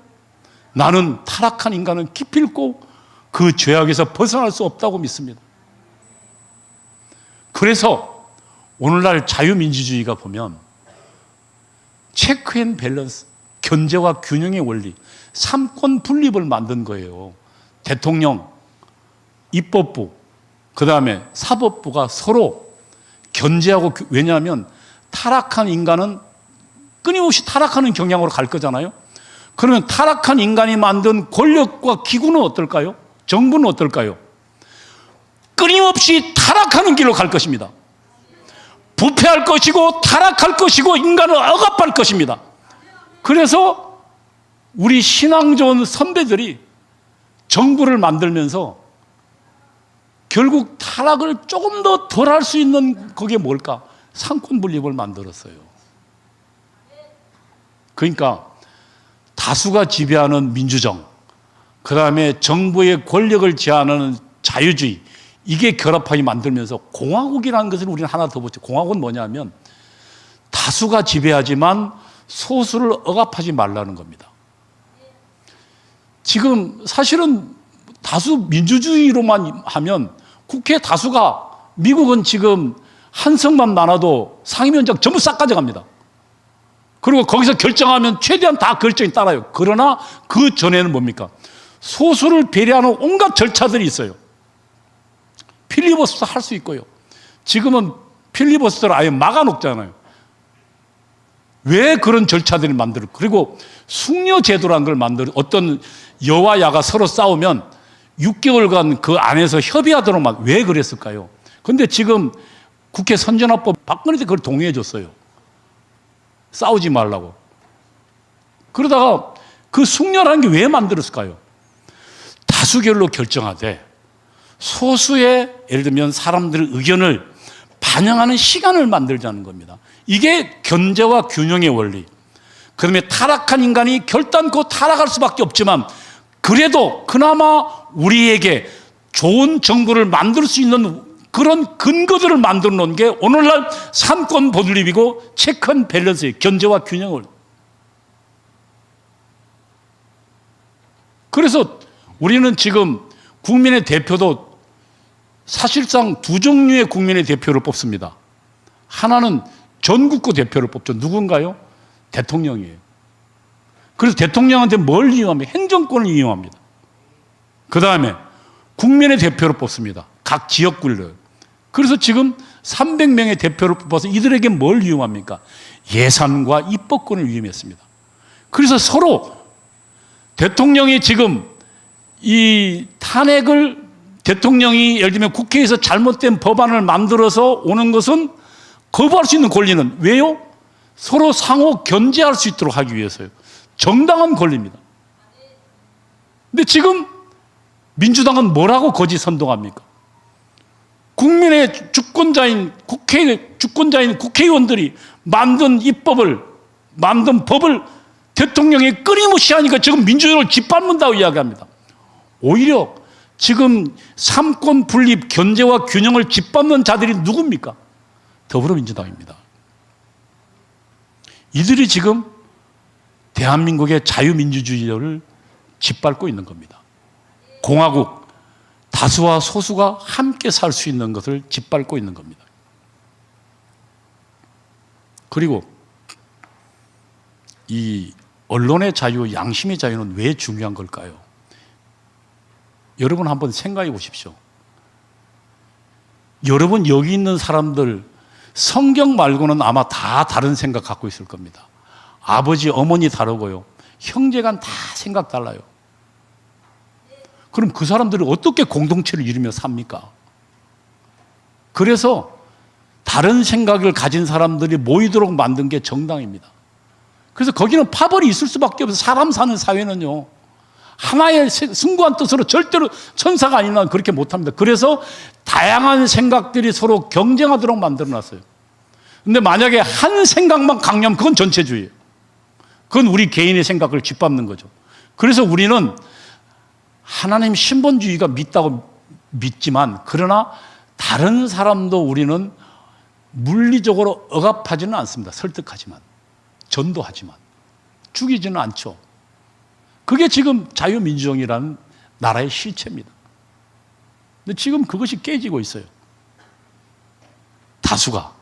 S1: 나는 타락한 인간은 기필코 그 죄악에서 벗어날 수 없다고 믿습니다. 그래서 오늘날 자유민주주의가 보면 체크 앤 밸런스, 견제와 균형의 원리, 삼권 분립을 만든 거예요. 대통령, 입법부, 그 다음에 사법부가 서로 견제하고, 왜냐하면 타락한 인간은 끊임없이 타락하는 경향으로 갈 거잖아요. 그러면 타락한 인간이 만든 권력과 기구는 어떨까요? 정부는 어떨까요? 끊임없이 타락하는 길로 갈 것입니다. 부패할 것이고 타락할 것이고 인간을 억압할 것입니다. 그래서 우리 신앙 좋은 선배들이 정부를 만들면서 결국 타락을 조금 더 덜 할 수 있는 그게 뭘까? 상권 분립을 만들었어요. 그러니까 다수가 지배하는 민주정, 그 다음에 정부의 권력을 제한하는 자유주의, 이게 결합하게 만들면서 공화국이라는 것을 우리는 하나 더 보죠. 공화국은 뭐냐면 다수가 지배하지만 소수를 억압하지 말라는 겁니다. 지금 사실은 다수 민주주의로만 하면 국회 다수가, 미국은 지금 한 석만 많아도 상임위원장 전부 싹 가져갑니다. 그리고 거기서 결정하면 최대한 다 결정이 따라요. 그러나 그 전에는 뭡니까? 소수를 배려하는 온갖 절차들이 있어요. 필리버스터 할 수 있고요. 지금은 필리버스터를 아예 막아놓잖아요. 왜 그런 절차들을 만들어? 그리고 숙려제도라는 걸 만들어. 어떤 여와 야가 서로 싸우면 6개월간 그 안에서 협의하도록 막, 왜 그랬을까요? 근데 지금 국회 선진화법 박근혜 때 그걸 동의해 줬어요. 싸우지 말라고. 그러다가 그 숙려라는 게 왜 만들었을까요? 다수결로 결정하되 소수의, 예를 들면 사람들의 의견을 반영하는 시간을 만들자는 겁니다. 이게 견제와 균형의 원리. 그다음에 타락한 인간이 결단코 타락할 수밖에 없지만 그래도 그나마 우리에게 좋은 정부를 만들 수 있는 그런 근거들을 만들어 놓은 게 오늘날 삼권 분립이고 체크 앤 밸런스의 견제와 균형을. 그래서 우리는 지금 국민의 대표도 사실상 두 종류의 국민의 대표를 뽑습니다. 하나는 전국구 대표를 뽑죠. 누군가요? 대통령이에요. 그래서 대통령한테 뭘 이용합니까? 행정권을 이용합니다. 그 다음에 국민의 대표를 뽑습니다. 각 지역구를. 그래서 지금 300명의 대표를 뽑아서 이들에게 뭘 이용합니까? 예산과 입법권을 이용했습니다. 그래서 서로 대통령이 지금 이 탄핵을, 대통령이 예를 들면 국회에서 잘못된 법안을 만들어서 오는 것은 거부할 수 있는 권리는 왜요? 서로 상호 견제할 수 있도록 하기 위해서요. 정당한 권리입니다. 근데 지금 민주당은 뭐라고 거짓 선동합니까? 국민의 주권자인 주권자인 국회의원들이 만든 만든 법을 대통령이 끊임없이 하니까 지금 민주주의를 짓밟는다고 이야기합니다. 오히려 지금 삼권 분립, 견제와 균형을 짓밟는 자들이 누굽니까? 더불어민주당입니다. 이들이 지금 대한민국의 자유민주주의를 짓밟고 있는 겁니다. 공화국, 다수와 소수가 함께 살 수 있는 것을 짓밟고 있는 겁니다. 그리고 이 언론의 자유, 양심의 자유는 왜 중요한 걸까요? 여러분 한번 생각해 보십시오. 여러분 여기 있는 사람들 성경 말고는 아마 다 다른 생각 갖고 있을 겁니다. 아버지, 어머니 다르고요. 형제간 다 생각 달라요. 그럼 그 사람들이 어떻게 공동체를 이루며 삽니까? 그래서 다른 생각을 가진 사람들이 모이도록 만든 게 정당입니다. 그래서 거기는 파벌이 있을 수밖에 없어요. 사람 사는 사회는요. 하나의 숭고한 뜻으로 절대로 천사가 아니면 그렇게 못합니다. 그래서 다양한 생각들이 서로 경쟁하도록 만들어놨어요. 근데 만약에 한 생각만 강요하면 그건 전체주의예요. 그건 우리 개인의 생각을 짓밟는 거죠. 그래서 우리는 하나님 신본주의가 믿다고 믿지만, 그러나 다른 사람도 우리는 물리적으로 억압하지는 않습니다. 설득하지만, 전도하지만, 죽이지는 않죠. 그게 지금 자유민주정이라는 나라의 실체입니다. 근데 지금 그것이 깨지고 있어요. 다수가.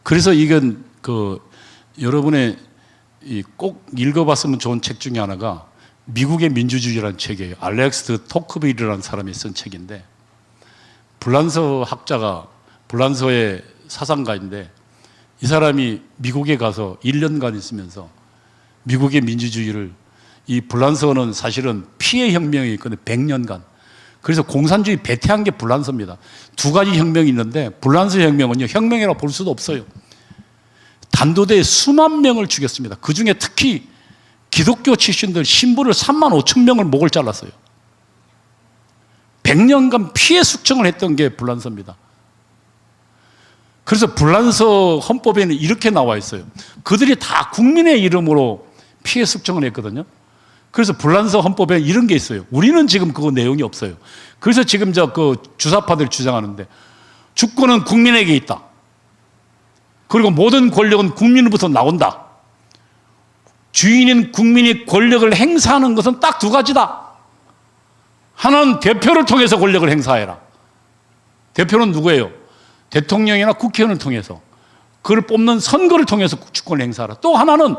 S1: 그래서 이건 여러분의 꼭 읽어봤으면 좋은 책 중에 하나가 미국의 민주주의라는 책이에요. 알렉스 토크빌이라는 사람이 쓴 책인데, 불란서 학자가, 불란서의 사상가인데, 이 사람이 미국에 가서 1년간 있으면서 미국의 민주주의를, 이 불란서는 사실은 피해 혁명이 있거든요. 100년간. 그래서 공산주의 배태한 게 불란서입니다. 두 가지 혁명이 있는데, 불란서 혁명은요, 혁명이라고 볼 수도 없어요. 단도대에 수만 명을 죽였습니다. 그 중에 특히 기독교 출신들 신부를 3만 5천 명을 목을 잘랐어요. 100년간 피해 숙청을 했던 게 불란서입니다. 그래서 불란서 헌법에는 이렇게 나와 있어요. 그들이 다 국민의 이름으로 피해 숙청을 했거든요. 그래서 불란서 헌법에 이런 게 있어요. 우리는 지금 그거 내용이 없어요. 그래서 지금 주사파들이 주장하는데, 주권은 국민에게 있다. 그리고 모든 권력은 국민으로부터 나온다. 주인인 국민이 권력을 행사하는 것은 딱 두 가지다. 하나는 대표를 통해서 권력을 행사해라. 대표는 누구예요? 대통령이나 국회의원을 통해서, 그를 뽑는 선거를 통해서 주권을 행사하라. 또 하나는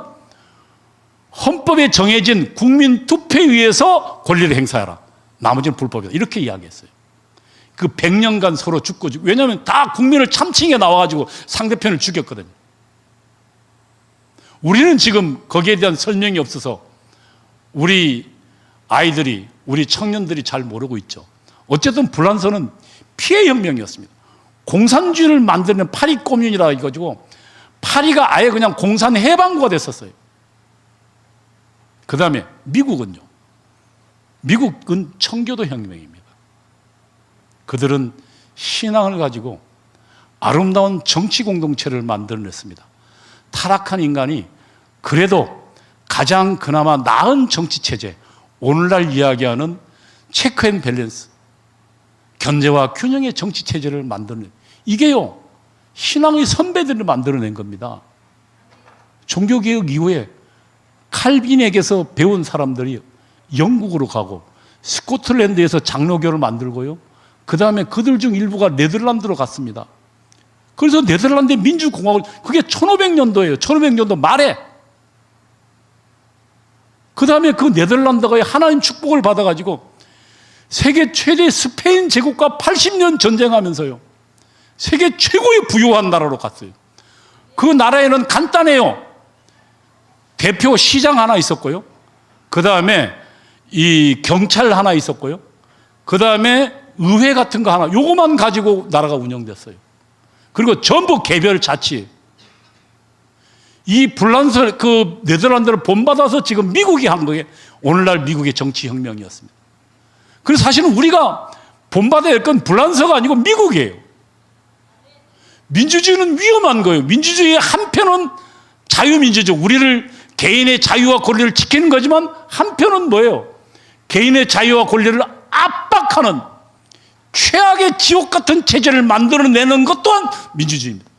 S1: 헌법에 정해진 국민 투표에 의해서 권리를 행사하라. 나머지는 불법이다. 이렇게 이야기했어요. 그 100년간 서로 죽고, 왜냐하면 다 국민을 참칭해 나와가지고 상대편을 죽였거든요. 우리는 지금 거기에 대한 설명이 없어서 우리 아이들이, 우리 청년들이 잘 모르고 있죠. 어쨌든 불란서는 피해 혁명이었습니다. 공산주의를 만드는 파리 꼬뮌이라 해가지고 파리가 아예 그냥 공산 해방구가 됐었어요. 그 다음에 미국은요. 미국은 청교도 혁명입니다. 그들은 신앙을 가지고 아름다운 정치 공동체를 만들어냈습니다. 타락한 인간이 그래도 가장 그나마 나은 정치체제, 오늘날 이야기하는 체크 앤 밸런스, 견제와 균형의 정치체제를 만들어낸, 이게요, 신앙의 선배들을 만들어낸 겁니다. 종교개혁 이후에 칼빈에게서 배운 사람들이 영국으로 가고 스코틀랜드에서 장로교를 만들고요, 그 다음에 그들 중 일부가 네덜란드로 갔습니다. 그래서 네덜란드의 민주공화국, 그게 1500년도예요. 1500년도 말에. 그 다음에 그 네덜란드가 하나님 축복을 받아가지고 세계 최대 스페인 제국과 80년 전쟁하면서요, 세계 최고의 부유한 나라로 갔어요. 그 나라에는 간단해요. 대표 시장 하나 있었고요, 그 다음에 이 경찰 하나 있었고요, 그 다음에 의회 같은 거 하나, 요거만 가지고 나라가 운영됐어요. 그리고 전부 개별 자치. 이 불란서, 그 네덜란드를 본받아서 지금 미국이 한 거에 오늘날 미국의 정치혁명이었습니다. 그래서 사실은 우리가 본받아야 할 건 불란서가 아니고 미국이에요. 민주주의는 위험한 거예요. 민주주의의 한편은 자유민주주의, 우리를 개인의 자유와 권리를 지키는 거지만 한편은 뭐예요? 개인의 자유와 권리를 압박하는 최악의 지옥 같은 체제를 만들어내는 것 또한 민주주의입니다.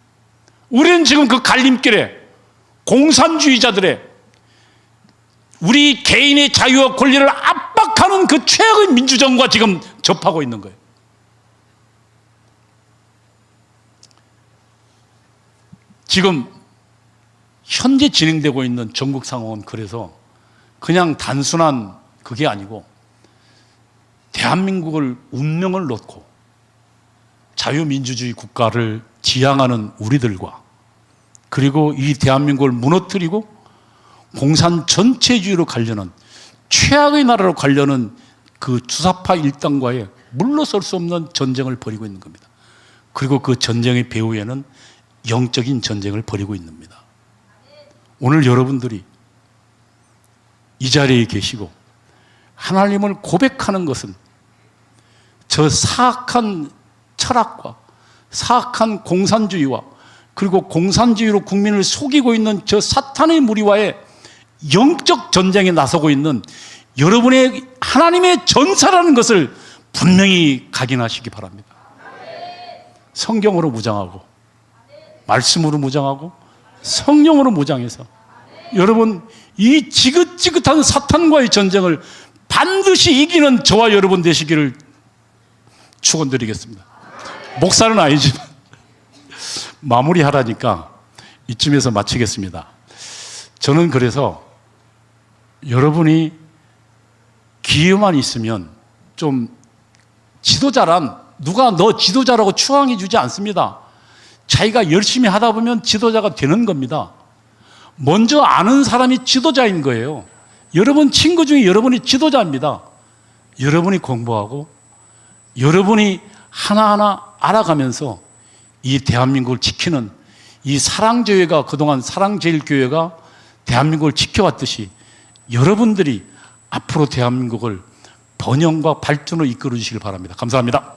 S1: 우리는 지금 그 갈림길에 공산주의자들의 우리 개인의 자유와 권리를 압박하는 그 최악의 민주정과 지금 접하고 있는 거예요. 지금 현재 진행되고 있는 전국 상황은 그래서 그냥 단순한 그게 아니고 대한민국을 운명을 놓고 자유민주주의 국가를 지향하는 우리들과, 그리고 이 대한민국을 무너뜨리고 공산 전체주의로 가려는, 최악의 나라로 가려는 그 주사파 일당과의 물러설 수 없는 전쟁을 벌이고 있는 겁니다. 그리고 그 전쟁의 배후에는 영적인 전쟁을 벌이고 있는 겁니다. 오늘 여러분들이 이 자리에 계시고 하나님을 고백하는 것은 저 사악한 철학과 사악한 공산주의와 그리고 공산주의로 국민을 속이고 있는 저 사탄의 무리와의 영적 전쟁에 나서고 있는 여러분의 하나님의 전사라는 것을 분명히 각인하시기 바랍니다. 성경으로 무장하고 말씀으로 무장하고 성령으로 무장해서 여러분 이 지긋지긋한 사탄과의 전쟁을 반드시 이기는 저와 여러분 되시기를 축원드리겠습니다. 목사는 아니지만 마무리하라니까 이쯤에서 마치겠습니다. 저는 그래서 여러분이 기회만 있으면 좀 지도자란 누가 너 지도자라고 추앙해 주지 않습니다. 자기가 열심히 하다 보면 지도자가 되는 겁니다. 먼저 아는 사람이 지도자인 거예요. 여러분 친구 중에 여러분이 지도자입니다. 여러분이 공부하고 여러분이 하나하나 알아가면서 이 대한민국을 지키는 이 사랑제회가 그동안 사랑제일교회가 대한민국을 지켜왔듯이 여러분들이 앞으로 대한민국을 번영과 발전으로 이끌어 주시길 바랍니다. 감사합니다.